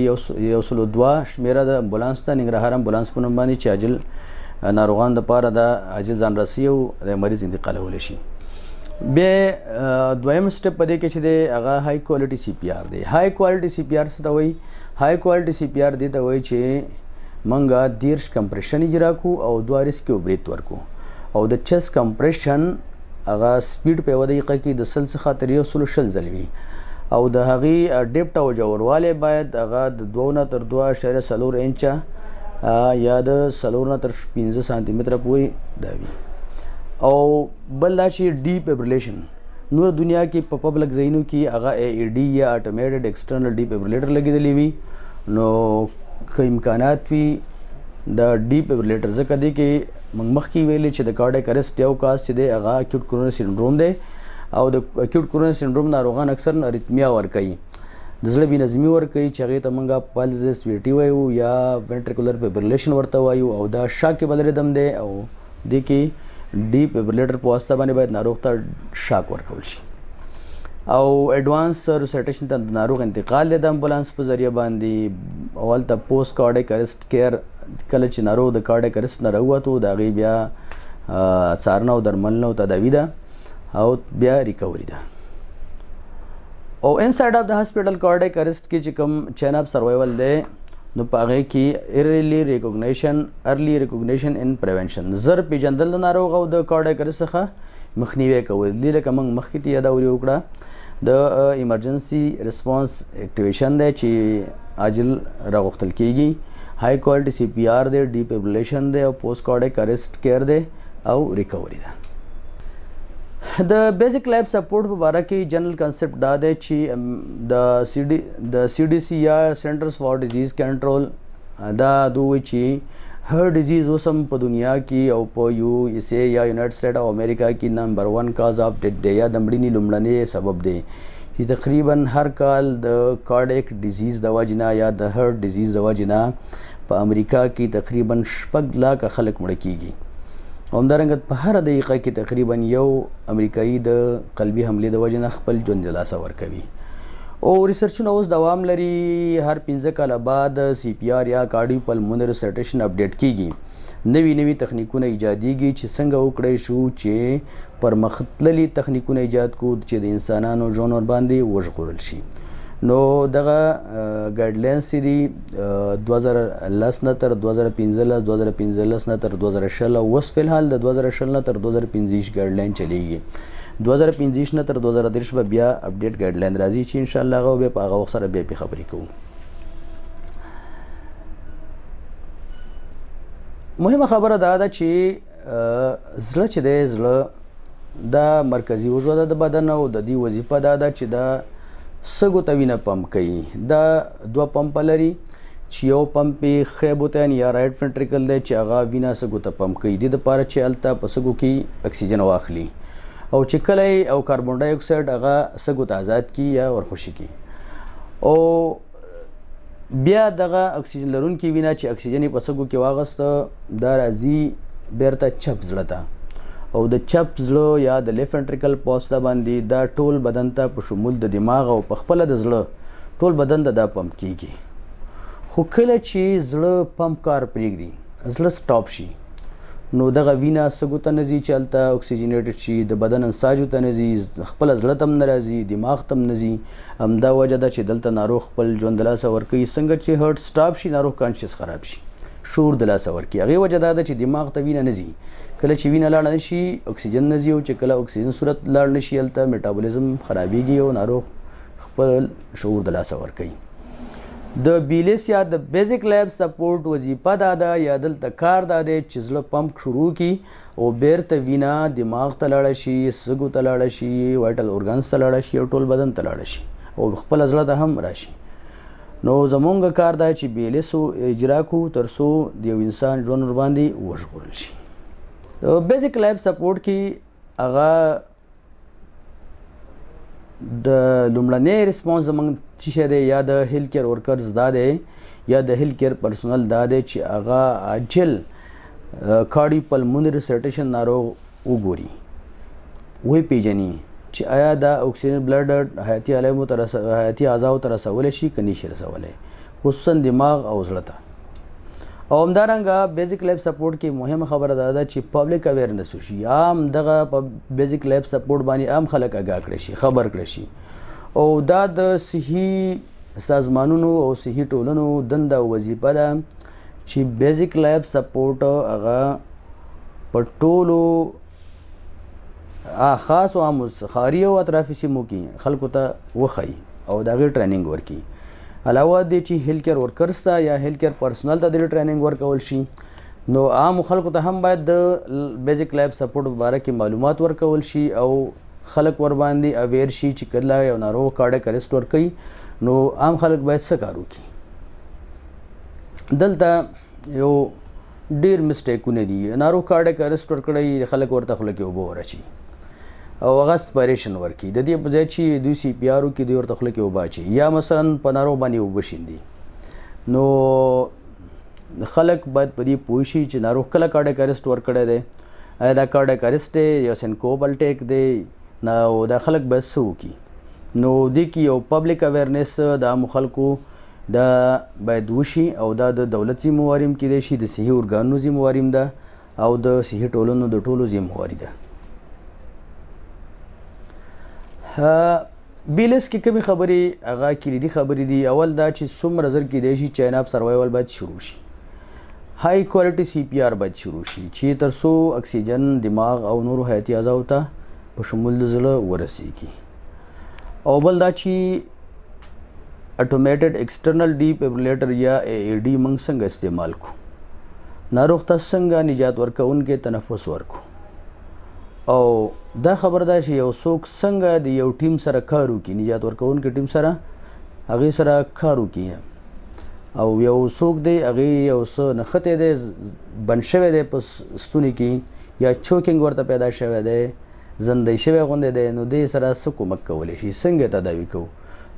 S1: 102 شمیره د امبولانس ته ننګرهار امبولانس په نوم باندې چې عاجل ناروغان دپاره د عاجل ځانرسي او د مریض انتقالولی شي. بیا دویم سټپ په دې کې چې دی هغه های کوالټي CPR دی. های کوالټي CPR څه ته وایي؟ های کوالټي CPR دې ته وایي چې موږ 30 کمپریشن اجرا کو او 2 ریسکیو بریت ورکو. او د چست کمپریشن هغه سپیډ په یوه دقیقه کې د 100 څخه تر 160 ځل وي، او د هغې ډیپټ او ژوروالی باید هغه د 2 نه تر 2.4 انچه یا د 4 نه تر 15 سانتي متره پورې دا وي. او بل دا چې ډیپ ایبریلیشن نور دنیا کې په پبلک ځایونو کې هغه AED یا اټومیټډ ایکسټرنل ډیپ ایبریلیټر لګېدلی وي. نو که امکانات وي د ډیپ ایبریلیټر، ځکه دی کې موږ مخکې ویلې چې د کارډیک اریسټ یو کاز چې دی هغه اکیوټ کورونري سینډروم دی، او د اکیوټ کورونري سینډروم ناروغان اکثر اریتمیا ورکوي، د زړه بېنظمي ورکوي چې هغې ته موږ پلزس ویټي وایو یا وینټریکولر فیبریلیشن ورته وایو، او دا شاک بل ریدم دی. او دې کې ډیپ ایبریلیټر په واسطه باندې باید ناروغ ته شاک ورکول شي. او ایڈوانس ریسیټیشن ته د ناروغ انتقال دی د امبولانس په ذریعه باندې. او هلته پوسټ کارډیک اریسټ کیر، کله چې ناروغ د کارډیک اریسټ نه راووتو د هغې بیا څارنه او درملنه او تداوي ده او بیا ریکوري ده. او انساید اف د هاسپټل کارډیک اریسټ کې چې کوم چین اف سروایول دی نو په هغې کې ارلی ریکوګنیشن ان پریونشن، زر پیژندل د ناروغ او د کارډیک اریسټ څخه مخنیوی کول دي. لکه موږ مخکې ته یادوري وکړه د ایمرجنسي ریسپانس اکټیویشن دی چې عاجل راغوښتل کیږي، های کوالټي سی پی آر دی، ډیفیبریلیشن دی او پوسټ کارډیک ارست کیر دی او ریکوري ده. د بیزیک لایف سپورټ په باره کې جنرال کنسپټ دا دی چې د سی ډي سی یا سینټرز فار ډیزیز کنټرول دا دوی چې هر ډیزیز اوس هم په دنیا کې او په یو اس اے یا یونایټډ سټیټ او امریکا کې نمبر 1 کاز اف ډیث دی یا د مړینې لومړنی سبب دی چې تقریبا هر کال د کارډیک ډیزیز د وجنه یا د هارت ډیزیز د وجنه په امریکا کې تقریبا 6 لاکھ خلک مړه کیږي. همدارنګه په هر دقیقه کې تقریبا یو امریکایي د قلبي حملې د وجې نه خپل ژوند له لاسه ورکوي. او ریسرچونه اوس دوام لري، هر 15 کاله بعد سی پی آر یا کارډیو پلمونري ریسټیشن اپډیټ کیږي، نوي تخنیکونه ایجادېږي چې څنګه وکړی شو چې پرمختللي تخنیکونه ایجاد کو چې د انسانانو ژوند ور باندې وژغورل شي. نو دغه ګایډلاینز چې دي 2010 نه تر 2015 2015 نه تر 2016 اوس فلحال د 2016 نه تر 2015 ګایډلاین چلیږي. 2015 نه تر 2030 به بیا اپډیټ ګایډلاین راځي چې ان شاء الله هغه به په هغه وخت سره بیا خبرې کوو. مهمه خبره دا ده چې زړه چې دی، زړه دا مرکزي عضو ده د بدن او د دې وظیفه دا ده چې دا سږو ته وینه پمپ کوي. دا 2 پمپ لري چې یو پمپ یې ښی بوتن یا رایټ فنټریکل دی چې هغه وینه سږو ته پمپ کوي، د دپاره چې هلته په سږو کې اکسیجن واخلي او چې کله او کاربن ډای اکساید هغه سږو ته آزاد کړي یا ورخوشي کړي او بیا دغه اکسیجن لرونکې وینه چې اکسیجن یې په سږو کې واغسته دا راځي بیرته چپ زړه ته او د چپ زړه یا د لیفت فنټریکل په واسطه باندې دا ټول بدن ته په شمول د دماغ او په خپله د زړه ټول بدن ته دا پمپ کیږي. خو کله چې زړه پمپ کار پرېږدي، زړه سټاپ شي، نو دغه وینه سږو ته نه ځي چې هلته اکسیجنیټډ شي، د بدن انساجو ته نه ځي، خپله زړه ته هم نه راځي، دماغ ته هم نه ځي. همدا وجه ده چې دلته ناروغ خپل ژوند د لاسه ورکوي. څنګه چې هارت سټاپ شي ناروغ کانشیس خراب شي، شعور د لاسه ورکوي. هغې وجه دا ده چې دماغ ته وینه نه ځي. کله چې وینه لاړه نه شي اکسیجن نه ځي، او چې کله اکسیجن صورت لاړ نه شي هلته میټابولیزم خرابېږي او ناروغ خپل شعور د لاسه ورکوي. د بیلیس یا د بیزیک لایف سپورټ وظیفه دا ده یا دلته کار دا دی چې زړه پمپ شروع کړي او بیرته وینه دماغ ته لاړه شي، سږو ته لاړه شي، وایټل ارګانز ته لاړه شي او ټول بدن ته لاړه شي او خپل زړه ته هم راشي. نو زمونږ کار دا چې بیلیسو اجرا کو تر څو د یو انسان ژوند ور باندې وژغورل شي. د بیزیک لایف سپورټ کې هغه د لومړنی ریسپانس زموږ څه شی دی یا د هیلث کیر ورکرز دا دی یا د هیلث کیر پرسونل دا دی چې هغه عاجل کارډیو پلمونري ریسټیشن ناروغ وګوري، وپېژني چې آیا دا اکسیجن بلډ حیاتي علایمو ته حیاتي اعضاو ته رسولی شي که نشي رسولی، خصوصا دماغ او زړه ته. او همدارنګه بیزیک لایف سپورټ کې مهمه خبره دا ده چې پبلک اویرنس وشي، عام دغه په بیزیک لایف سپورټ باندې عام خلک آګاه کړی شي، خبر کړی شي. او دا د صحي سازمانونو او صحي ټولنو دنده او وظیفه ده چې بیزیک لایف سپورټ هغه په ټولو خاص او عام ښاري او اطرافي سیمو کې خلکو ته وښایي او د هغې ټریننګ ورکړي. علاوه دې چې هیلث کیر ورکرز ته یا هیلث کیر پرسونل ته د ټریننګ ورکول شي، نو عام خلکو ته هم باید د بیزیک لایف سپورټ په باره کې معلومات ورکول شي او خلک ور باندې اویر شي چې کله یو ناروغ کارډیک ارست ورکوي نو عام خلک باید څه کار وکړي. دلته یو ډیر مسټیکونه دي. ناروغ کارډیک ارست ورکړی، خلک ورته خوله کې اوبه ورچي او هغه سپایریشن ورکړي، د دې په ځای چې دوی سی پی آر وکړي دوی ورته خوله کې اوبه اچوي یا مثلا په ناروغ باندې اوبه شیندي. نو خلک باید په دې پوه شي چې ناروغ کله کارډیک ارست ورکړی دی، آیا دا کارډیک ارست دی یا سینکوپل ټیک دی، نو دا خلک باید څه وکړي. نو دې کې یو پبلک اویرنس د عامو خلکو دا باید وشي او دا د دولت ذمهواري هم کیدای شي، د صحي ارګانونو ذمهواري هم ده او د صحي ټولنو د ټولو ذمهواري ده. بیلس کې کومې خبرې هغه کلیدي خبرې دي. اول دا چې څومره زر کیدای شي چین اپ سروایول باید شروع شي، های کوالټي سی پی آر باید شروع شي چې تر څو اکسیجن دماغ او نورو حیاتي اعضاو ته په شمول د زړه ورسیږي. او بل دا چې اټومیټډ ایکسټرنل ډیفیبریلیټر یا AED موږ څنګه استعمال کو ناروغ ته څنګه نجات ورکوونکی تنفس ورکو او دا خبر ده چې یو څوک څنګه د یو ټیم سره کار وکړي نجات ورکوونکي ټیم سره هغې سره کار وکړي او یو څوک دی هغې یو څه نښتی دی بند شوی دی په ستوني کې یا چوکینګ ورته پیدا شوی دی زندی شوی غوندې دی نو دې سره څه کومک کولی شي څنګه تداوي کوو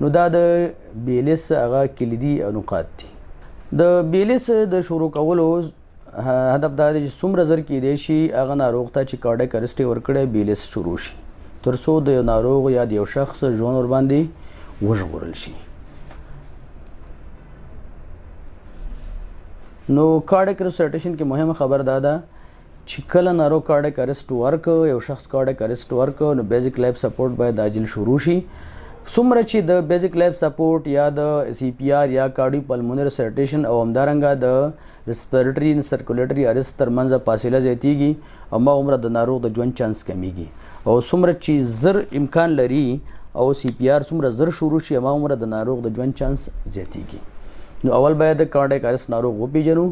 S1: نو دا د بیلیس هغه کلیدي نقاط دي د بیلیس د شروع کولو هدف دا دی چې څومره زر کیدی شي هغه ناروغ ته چې کارډیک اریسټ یې ورکړی بیلیس شروع شي تر څو د یو ناروغ یا د یو شخص ژوند ورباندې وژغورل شي نو کارډیک ریسټیشن کې مهمه خبر دا ده چې کله ناروغ کارډیک اریسټ ورکړ یو شخص کارډیک اریسټ ورکړ نو بیزیک لایف سپورټ باید عاجل شروع شي څومره چې د بیزیک لایف سپورټ یا د CPR یا کارډیو پلمونری ریسټیشن او همدارنګه د ریسپیریټري سرکولیټري اریسټ ترمنځ فاصله زیاتیږي هماغومره د ناروغ د ژوند چانس کمیږي او څومره چې زر امکان لري او CPR څومره زر شروع شي هماغومره د ناروغ د ژوند چانس زیاتیږي نو اول باید د کارډیک اریسټ ناروغ وپیژنو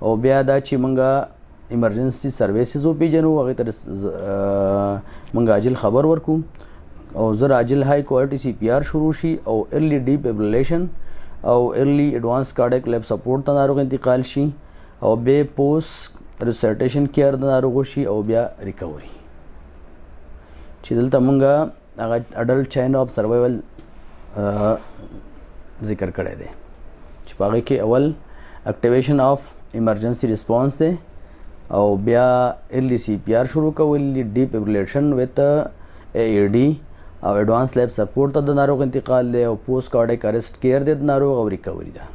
S1: او بیا دا چې موږ ایمرجنسي سرویسز وپیژنو هغې ته موږ عاجل خبر ورکو او زر عاجل های کوالټي CPR شروع شي او ارلی ډیفیبریلیشن او ارلی ایڈوانس کارډیک لایف سپورټ ته ناروغ انتقال شي او بیا پوسټ ریسټیشن کیر د ناروغ شي او بیا ریکوري چې دلته موږ هغه اډلټ چین اف سروایول ذکر کړی دی چې په هغې کې اول اکټیویشن اف ایمرجنسي ریسپانس دی او بیا ارلی CPR شروع کول ډیفیبریلیشن وت AED او ایڈوانس لایف سپورټ ته د ناروغ انتقال دی او پوسټ کارډیک اریسټ کیر دی د ناروغ او ریکوري ده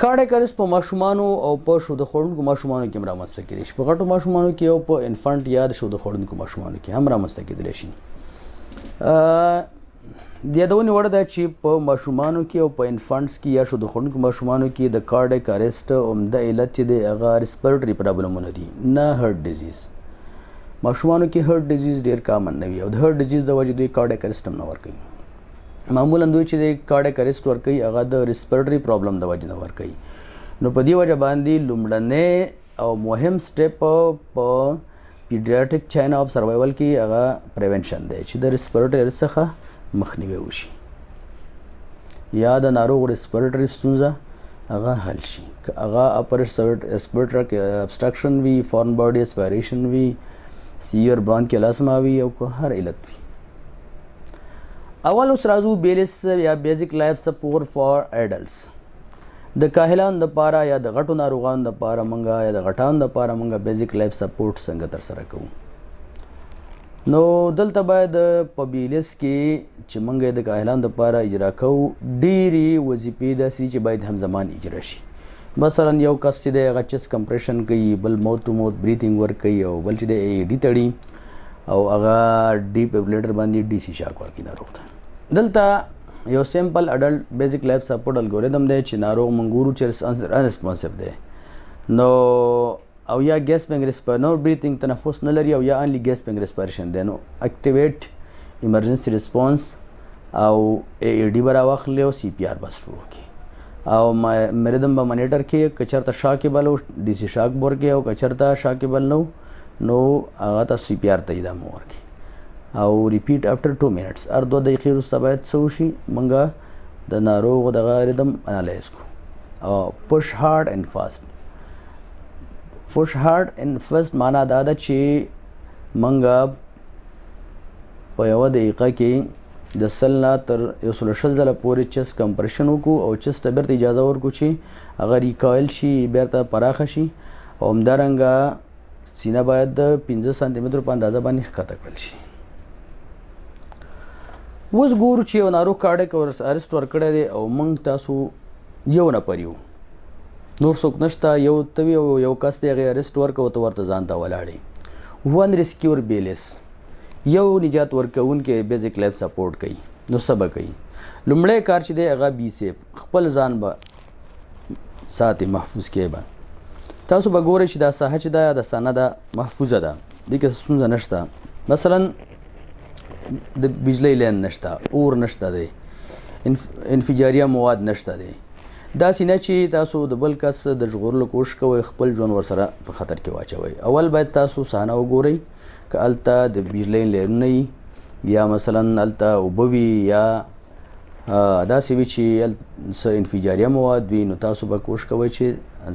S1: کارډیک اریسټ په ماشومانو او په شوده خوړونکو ماشومانو کې هم رامنځته کیدلی شي په غټو ماشومانو کې او په انفانټ یا د شوده خوړونکو ماشومانو کې هم رامنځته کیدلی شي د یادونې وړ ده چې په ماشومانو کې او په انفانټس کې یا شوده خوړونکو ماشومانو کې د کارډیک اریسټ عمده علت چې دی هغه ریسپیریټري پرابلمونه دي نه هارت ډیزیز ماشومانو کې هارت ډیزیز ډیر کامن نه وي او د هارت ډیزیز د وجې دوی کارډیک اریسټ هم نه ورکوي معمولا دوی چې د کارډیک اریسټ ورکوي هغه د ریسپیریټري پرابلم د وجې نه ورکوي نو په دې وجه باندې لومړنی او مهم سټیپ په پیډیاټریک چین اف سروایول کې هغه پریونشن دی چې د ریسپیریټري اریسټ څخه مخنیوی وشي یا د ناروغ ریسپیریټري ستونزه هغه حل شي که هغه اپر ریسپیریټري ابسټرکشن وي فورن باډي اسپایریشن وي سیور برونکیل اسما وي او که هر علت وي اول اوس راځو بیلیس یا بیزیک لایف سپورټ فار ایډلټس د کاهلانو دپاره یا د غټو ناروغانو دپاره موږ یا د غټانو دپاره موږ بیزیک لایف سپورټ څنګه ترسره کوو نو دلته باید په بیلیس کې چې موږ د کاهلانو دپاره اجرا کوو ډېرې وظیفې داسې چې باید همزمان اجرا شي مثلا یو کس چې دی هغه چست کمپریشن کوي بل موت ټو موت بریتینګ ورک کوي او بل چې دی AED تړي او هغه ډیفیبریلیټر باندې DC شاک ورکوي ناروغ ته دلته یو سمپل اډلټ بیزیک لایف سپورټ الګوریدم دی چې ناروغ موږ ګورو چې انریسپانسیو دی نو او یا ګیسپینګ ریسپیرنور بریتینګ تنفس نه لري او یا انلی ګیسپینګ ریسپیریشن دی نو اکټیویټ ایمرجنسي ریسپانس او AED به راواخلي او CPR به شروع کړي او مریدم به منیټر کې که چېرته شاکیبل او DC شاک به ورکړي او که چېرته شاکیبل نه نو هغه ته CPR ته ادامه ورکړي او ریپیټ افټر 2 منټس هر 2 دقیقې وروسته باید څه وشي موږ د ناروغ دغه ریدم انالایز کړو او پش هارډ اینډ فاسټ پش هارډ اینډ فاسټ معنا دا ده چې موږ په یوه دقیقه کې د 100 نه تر 120 ځله پورې چست کمپریشن وکړو او چست ته بیرته اجازه ورکړو چې هغه ریکایل شي بیرته پراخه شي او همدارنګه سینه باید د 15 سانتي مترو په اندازه باندې ښکته کړل شي اوس ګورو چې یو ناروغ کارډیک اریسټ ورکړی دی او موږ تاسو یو نفر یو نور څوک نشته یو ته یو کس دی هغې اریسټ ورکړه او ته ورته ځان ته ولاړې ون ریسکیور بیلیس یو نجات ورکوونکی بیزیک لایف سپورټ کوي نو څه به کوي لومړی کار چې دی هغه بي سیف خپل ځان به ساتي محفوظ کې به تاسو به ګورئ چې دا ساحه چې ده د سانه ده محفوظه ده دې کې ستونزه نشته مثلا د بجلی لین نشته، اور نشته دی، انفجاریه مواد نشته دی. داسې نه چې تاسو د بل کس د ژغورلو کوشش کوئ خپل ژوند ورسره په خطر کې واچوئ. اول باید تاسو صحنه وګورئ که هلته د بجلی لینونه وي یا مثلا هلته اوبه وي یا داسې وي چې څه انفجاریه مواد وي، نو تاسو به کوشش کوئ چې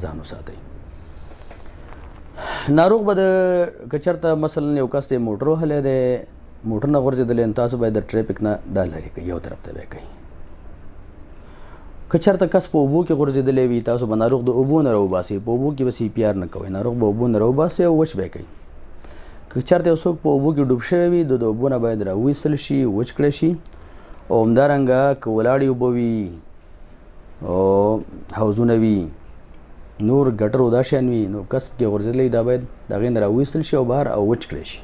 S1: ځان وساتئ. ناروغ به که چېرته مثلا یو کس دی موټر وهلی دی، موټر نه غورځېدلی، نو تاسو باید د ټریفک نه دا لرې کړئ، یو طرف ته به یې کوئ. که چېرته کس په اوبو کې غورځېدلی وي، تاسو به ناروغ د اوبو نه راوباسئ، په اوبو کې به سی پي آر نه کوئ، ناروغ به اوبو نه راوباسئ او وچ به یې کوئ. که چېرته یو څوک په اوبو کې ډوب شوی وي، د اوبو نه باید راویستل شي، وچ کړی شي. او همدارنګه که ولاړې اوبه وي او حوضونه وي، نور ګټر او دا شیان وي، نو کس پکې غورځېدلی دا باید د هغې نه راویستل شي او بهر او وچ کړی شي.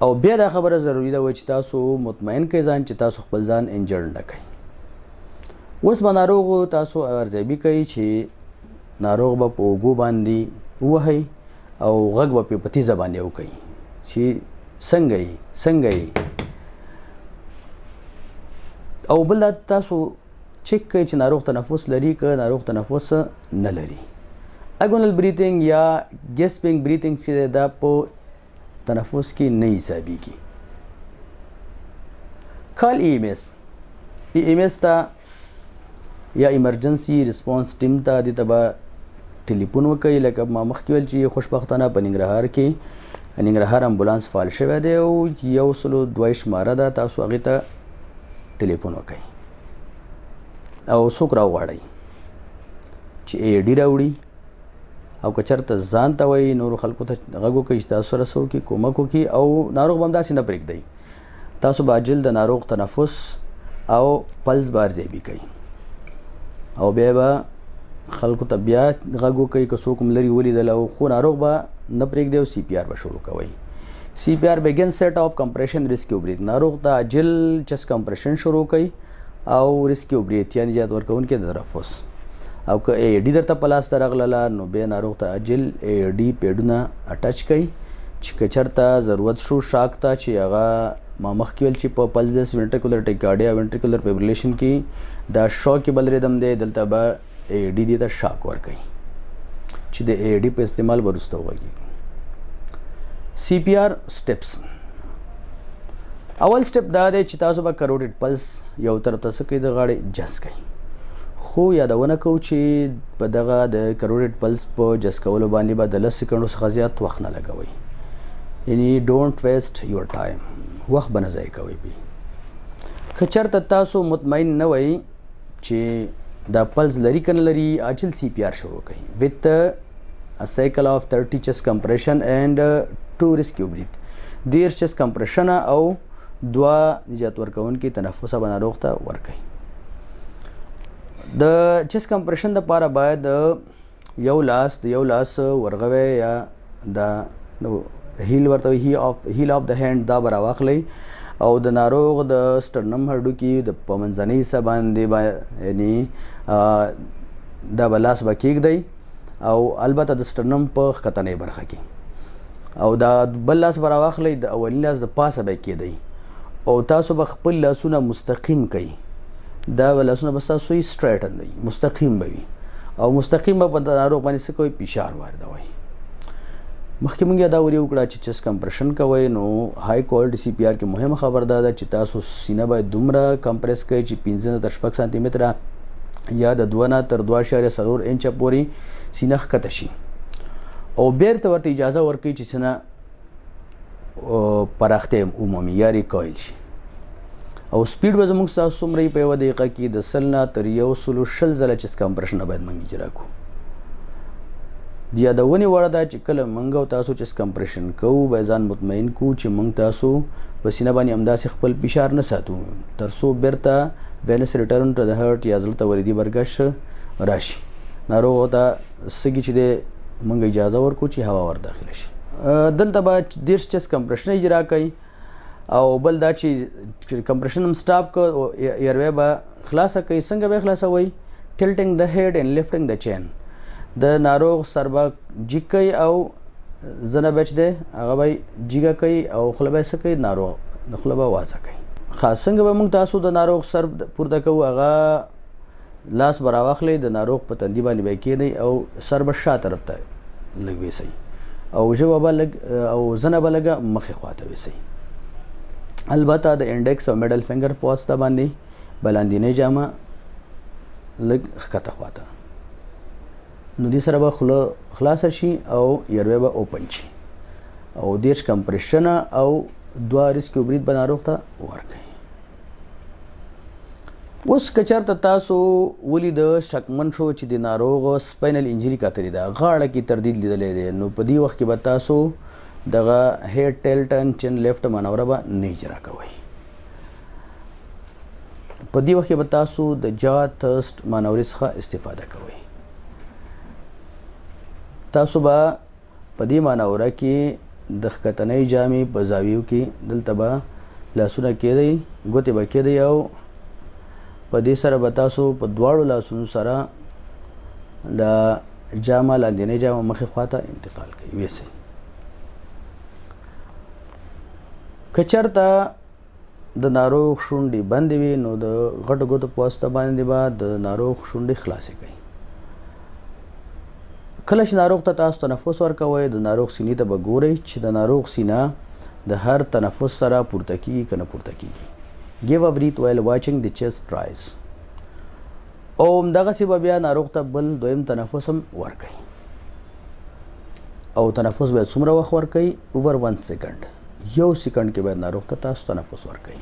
S1: او بیا دا خبره ضروري ده چې تاسو مطمئن کړئ ځان چې تاسو خپل ځان انجرډ نه کړئ. اوس به ناروغ تاسو ارزیابي کوي چې ناروغ به په اوږو باندې ووهئ او غږ به پرې په تیزه باندې وکړئ چې څنګه یې څنګه یې. او بل دا تاسو چک کوئ چې ناروغ تنفس لري که ناروغ تنفس نه لري. اګونل بریتنګ یا ګیسپنګ بریتنګ چې دا په تنفس کې نه حسابېږي. کال ای ایم ایس ته یا ایمرجنسي ریسپانس ټیم ته دې ته به ټلیفون وکړئ. لکه ما مخکې ویل چې خوشبختانه په ننګرهار کې ننګرهار امبولانس فعال شوی دی او 102 شماره ده، تاسو هغې ته ټلیفون وکړئ او څوک راوغواړئ چې اے ډي راوړي. او که چېرته ځان ته وایي نورو خلکو ته غږ وکړئ چې تاسو سره څه وکړي، کومک وکړي. او ناروغ به همداسې نه پرېږدئ، تاسو به عاجل د ناروغ تنفس او پلس به ارزیابي کوئ او بیا به خلکو ته بیا غږ وکړئ که څوک هم لرې ولیدل. او خو ناروغ به نه پرېږدئ او سی پي آر به شروع کوئ. سی پي آر بګین سیټ اف کمپریشن ریسکیو بریث، ناروغ ته عاجل چست کمپریشن شروع کوئ او ریسکیو بریث یعنې نجات ورکوونکی د تنفس. او که اے ډي درته په لاس ته راغله نو بیا ناروغ ته عاجل اے ډي پیډونه اټچ کړئ چې که چېرته ضرورت شو شاک ته چې هغه ما مخکې ویل چې په پلزس وینټریکولر ټیکارډیا وینټریکولر فیبریلیشن کې دا شاکیبل ریدم دی، دلته به اے ډي دې ته شاک ورکوئ چې د اے ډي په استعمال به وروسته وغږېږي. سی پي آر سټیپس. اول سټیپ دا دی چې تاسو به کروډیډ پلس یو طرف ته څه کوئ، د غاړې جس کوئ. خو یادونه کوو چې په دغه د کروډیډ پلس په جس کولو باندې به د 10 سکندو څخه زیات وخت نه لګوئ، یعنی ډونټ ویسټ یور ټایم، وخت به نه ضایع کوئ. که چېرته تاسو مطمئن نه وئ چې دا پلس لري که نه لري، عاجل سی پي آر شروع کړئ وت ا سایکل اف 30 چست کمپریشن اینڈ 2 ریسکیو بریث. 10 چست کمپریشن او 2 نجات ورکوونکي تنفس به ناروغ ته ورکړئ. د چست کمپریشن دپاره باید یو لاس ورغوی یا د هیل ورته هیل اف د هینډ دا به راواخلئ او د ناروغ د سټرنم هډوکي د په منځنۍ حصه باندې یعنې دا به لاس به کېږدئ او البته د سټرنم په ښکتنۍ برخه کې، او دا بل لاس به راواخلئ د اولین لاس د پاسه به یې کېدئ او تاسو به خپل لاسونه مستقیم کوئ. دا به لاسونه به ستاسو سټریټ اندئ، مستقیم به وي او مستقیم به په ناروغ باندې څه کوئ، فشار واردوئ. مخکې مونږ یاداوري وکړه چې چست کمپریشن کوئ، نو های کوالټي سی پي آر کې مهمه خبر دا ده چې تاسو سینه باید دومره کمپریس کړئ چې 15 نه تر 6 سانتي متره یا د 2 نه تر 2.4 انچه پورې سینه ښکته شي او بیرته ورته اجازه ورکړئ چې سینه پراختیا عمومي یا ریکایل شي. او سپیډ به زموږ ستاسو څومره وي په یوه دقیقه کې د 100 نه تر 120 ځله چست کمپریشن باید موږ اجرا کړو. د یادونې وړ ده چې کله موږ او تاسو چست کمپریشن کوو باید ځان مطمئن کړو چې موږ تاسو په سینه باندې همداسې خپل فشار نه ساتو تر څو بیرته وینس ریټرن ټو د هارټ یا زړه ته وریدي برګش راشي. ناروغ ته سږي چې دی موږ اجازه ورکړو چې هوا ور داخله شي. دلته به 10 چست کمپریشن اجرا کوي او بل دا چې کمپریشن هم سټاپ کو ایروی به خلاصه کوي. څنګه به خلاصوي؟ ټلټینګ د هیډ اینڈ لفټینګ د چین. د ناروغ سر به جګ کوي او زنه بچ دی هغه به جګه کوي او خوله به یې څه کوي ناروغ د خوله به وازه کوي. خاص څنګه به موږ تاسو د ناروغ سر پورته کوو هغه لاس به راواخلئ د ناروغ په تندي باندې به یې کښېنئ او سر به شا طرف ته لږ ویسئ او ژبه به لږ او زنه به لږه مخې خواته ویسئ. البته د انډکس او میډل فنګر په واسطه باندې به لاندینۍ جامه لږ ښکته خواته نو دې سره به خوله خلاصه شي او یروی به اوپن شي او 30 کمپریشنه او 2 ریسکیو برید به ناروغ ته ورکوي. اوس که چېرته تاسو ولید شکمن شو چې د ناروغ سپاینل انجری کتلې ده غاړه کې تردید لیدلی دی نو په دې وخت کې به تاسو دغه هیډ ټیل ټرن چین لیفټ مانوره به نه اجرا کوئ. په دې وخت کې به تاسو د جا تھرسټ مانورې څخه استفاده کوئ. تاسو به په دې مانوره کې د ښکتنۍ جامې په زاویو کې دلته به لاسونه کېدئ ګوتې به کېدئ او په دې سره به تاسو په دواړو لاسونو سره د جامه لاندینۍ جامه مخې خواته انتقال کوئ ویسئ. که چېرته د ناروغ شونډې بندې وي نو د غټو ګوتو په واسطه باندې به د ناروغ شونډې خلاصې کوئ. کله چې ناروغ ته تاسو تنفس ورکوئ د ناروغ سینې ته به ګورئ چې د ناروغ سینه د هر تنفس سره پورته کیږي که نه پورته کیږي. Give a breath while watching the chest rise. او همدغسې به بیا ناروغ ته بل دویم تنفس هم ورکوئ او تنفس باید څومره وخت ورکوئ اوور 1 سیکنډ. 1 سیکنډ کې باید ناروغ ته تاسو تنفس ورکوئ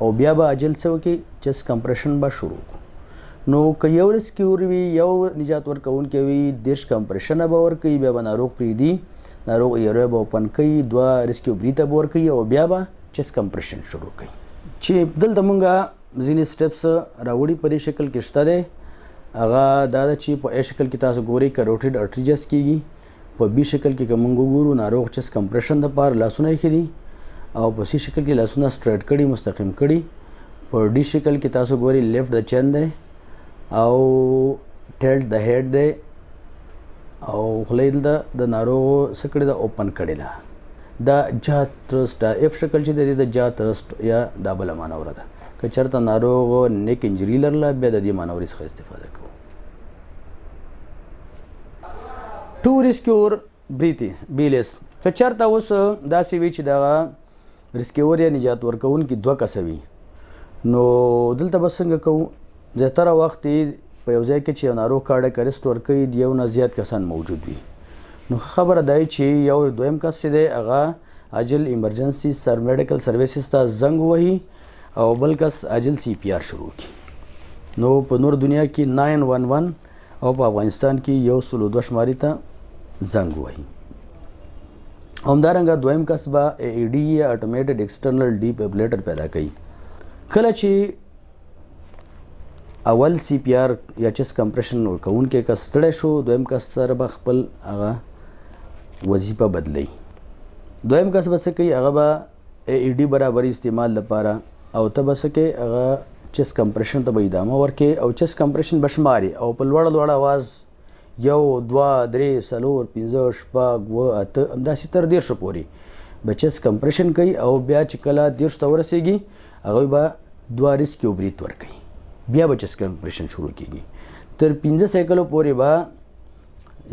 S1: او بیا به عاجل څه وکړئ چست کمپریشن به شروع کړو. نو که یو ریسکیور وي یو نجات ورکوونکی وي 30 کمپریشنه به ورکوي بیا به ناروغ پرېږدي ناروغ یروی به اوپن کوي 2 ریسکیو بریته به ورکوي او بیا به چست کمپریشن شروع کوي. چې دلته مونږه ځینې سټپس راوړي په دې شکل کې شته دی هغه دا ده چې په A شکل کې تاسو ګورئ کروټیډ ارټریجس کېږي په B شکل کې که مونږ وګورو ناروغ چست کمپریشن دپاره لاسونه ایښي دي او په C شکل کې لاسونه سټریټ کړي مستقیم کړي. په D شکل کې تاسو ګورئ لیفټ د چین دی او ټیلټ د هیډ دی او خوله یې دلته د ناروغو څه کړې ده اوپن کړې ده. دا جا تھرسټ F شکل چې دی د جا تھرسټ یا دا بله مانوره ده. که چېرته ناروغ نیک انجري لرله بیا د دې مانورې څخه استفاده کوو. 2 ریسکیور بریتي بیلیس که چېرته اوس داسې وي چې دغه ریسکیور یا نجات ورکوونکي 2 کسه وي نو دلته به څنګه کوو. زیاتره وخت په یو ځای کې چې یو ناروغ کارډیک اریسټ ورکوي د یو نه زیات کسان موجود وي نو خبره دا چې یو دویم کس چې دی هغه عاجل ایمرجنسي میډیکل سرویسز ته زنګ ووهي او بل کس عاجل CPR شروع کړي. نو په نور دنیا کې 911 او په افغانستان کې 102 شماري ته زنګ ووهي. همدارنګه دویم کس به AED یا اټومیټډ ایکسټرنل ډیفیبریلیټر پیدا کوي. کله چې اول CPR یا چست کمپریشن ورکوونکی کس ستړی شو دویم کس سره به خپل هغه وظیفه بدلی. دویم کس به څه کوي هغه به AED برابري استعمال لپاره او ته به څه کوې هغه چست کمپریشن ته به ادامه ورکوې او چست کمپریشن به شماري او په لوړه لوړه اواز 1 2 3 4 5 6 7 8 همداسې تر 10 پورې به چست کمپریشن کوي او بیا چې کله 10 ته ورسېږي هغوی به 2 ریسکیو بریت ورکوي بیا به چست کمپریشن شروع کیږي. تر 15 سیکنډو پورې به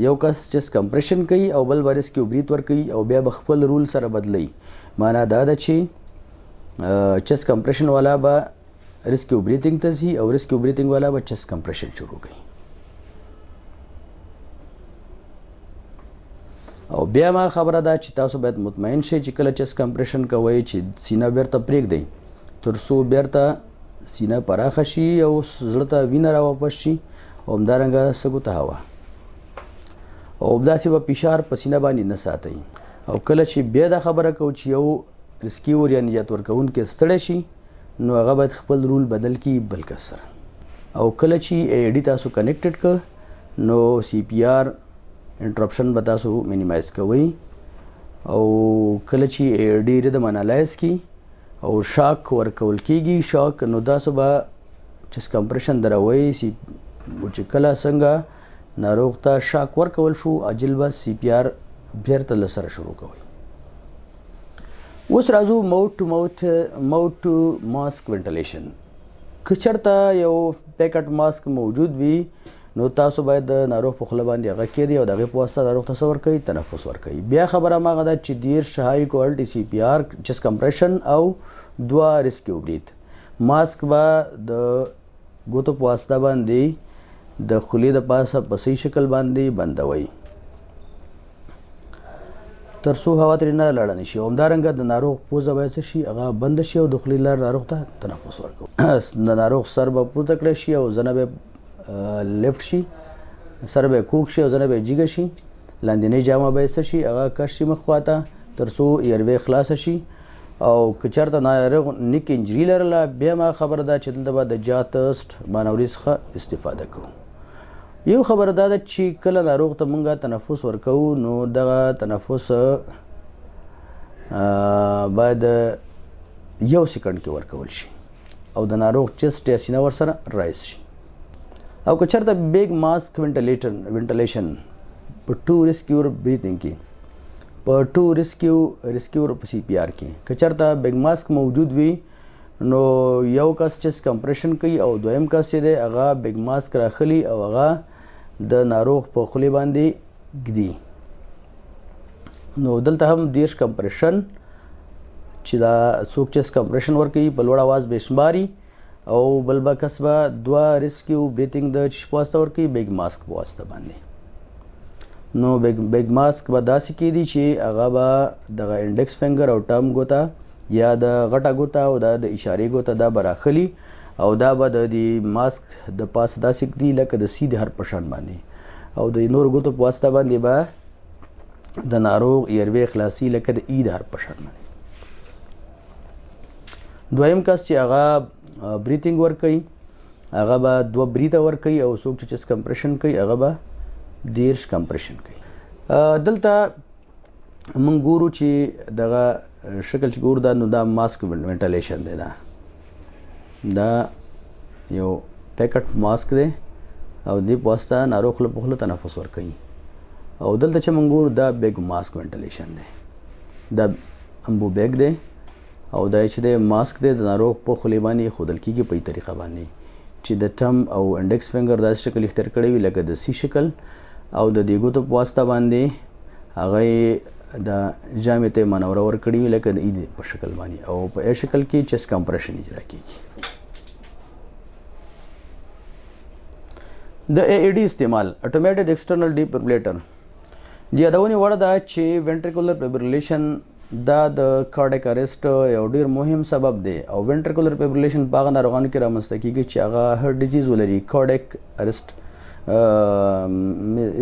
S1: یو کس چست کمپریشن کوي او بل به ریسکیو بریت ورکوي او بیا به خپل رول سره بدلی. معنا دا ده چې چست کمپریشن والا به ریسکیو بریتینګ ته ځي او ریسکیو بریتینګ والا به چست کمپریشن شروع کوي. او بیا ما خبره ده چې تاسو باید مطمئن شئ چې کله چست کمپریشن کوئ چې سینه بیرته پرېږدئ تر څو بیرته سینه پراخه شي او زړه ته وینه راواپس شي او همدارنګه سږو ته هوا او همداسې به فشار په سینه باندې نه ساتئ. او کله چې بیا دا خبره کوو چې یو ریسکیور یا نجات ورکوونکی ستړی شي نو هغه باید خپل رول بدل کړي بل کس سره. او کله چې AED تاسو کنیکټډ کړ نو CPR انټرپشن به تاسو مینیمایز کوئ او کله چې AED ریدم انالایز کړي او شاک ورکول کېږي شاک نو تاسو به چست کمپریشن دروئ چې کله څنګه ناروغ ته شاک ورکول شو عاجل به CPR بیرته له سره شروع کوئ. اوس راځو ماوث ټو ماسک وینټیلیشن. که چېرته یو پیکټ ماسک موجود وي نو تاسو باید د ناروغ په خوله باندې هغه کېږدئ او د هغې په واسطه ناروغ ته څه ورکوئ؟ تنفس ورکوئ. بیا خبره هماغه ده چې 10 هائی کوالټي CPR چست کمپریشن او 2 ریسکیو بریت. ماسک به د ګوتو په واسطه باندې د خولې د پاسه په صحیح شکل باندې بندوئ تر څو هوا ترې نه لاړه نه شي. او همدارنګه د ناروغ پوزه باید څه شي؟ هغه بنده شي او د خولې لار ناروغ ته تنفس ورکوو. د ناروغ سر به پورته کړی شي او زنه به لیفت شي، سر به کوږ شي او زنه به جیګه شي. لاندینۍ جامه به یې څه شي؟ هغه کش شي مخ خواته تر څو ایروې خلاصه شي. او که چېرته ناروغ نیک انجري لرله بیا ما خبره ده چې دلته به د جا تسټ مانوري څخه استفاده کوو. یو خبره دا ده چې کله ناروغ ته مونږ تنفس ورکوو نو دغه تنفس باید 1 سکند کې ورکول شي او د ناروغ چست یا سینه ورسره رایز شي. او که چېرته بیگ ماسک وینټیلیشن په 2 ریسکیور بریتنګ کې په 2 ریسکیور په CPR کې که چېرته بیگ ماسک موجود وي نو یو کس چست کمپریشن کوي او دویم کس چې دی هغه بیگ ماسک راخلي او هغه د ناروغ په خولې باندې ږدي. نو دلته هم 10 کمپریشن چې دا څوک چست کمپریشن ورکوي په لوړ اواز به شماري او بل به کس به 2 ریسکیو بریتنګ د چی په واسطه ورکوي؟ بیگ ماسک په واسطه باندې. نو بیگ ماسک به داسې کېدي چې هغه به دغه انډکس فنګر او ټرم ګوته یا د غټه ګوته او د اشارې ګوته دا به راخلي او دا به د دې ماسک د پاسه داسې کېدي لکه د سی د حرف په شان باندې او د نورو ګوتو په واسطه باندې به د ناروغ ایروې خلاصي لکه د ای د حرف په شان باندې. دویم کس چې هغه بریتنګ ورکوي هغه به 2 بریته ورکوي او څوک چې چست کمپریشن کوي هغه به 10 کمپریشن کوي. دلته موږ ګورو چې دغه شکل چې ګورو دا نو دا ماسک وینټیلیشن دی. دا یو پیکټ ماسک دی او دې په واسطه ناروغ خوله په خوله تنفس ورکوي. او دلته چې موږ ګورو دا بیگ ماسک وینټیلیشن دی. دا امبو بیگ دی او دا چې د ماسک دی د ناروغ په خولې باندې ایښودل کېږي په طریقه باندې چې د ټم او انډکس فنګر داسې شکل اختیار کړی وي لکه د سی شکل او د دې ګوتو په واسطه باندې هغه د جامې ته منوره ورکړې وي لکه د ای په شکل باندې او په ای شکل کې چست کمپریشن اجرا کېږي. د AED استعمال اټومیټډ ایکسټرنل ډیفیبریلیټر د یادونې وړ ده چې وینټریکولر فیبریلیشن دا د کارډیک اریسټ یو ډیر مهم سبب دی او وینټریکولر فیبریلیشن په هغه ناروغانو کې رامنځته کېږي چې هغه هارت ډیزیز ولري، کارډیک اریسټ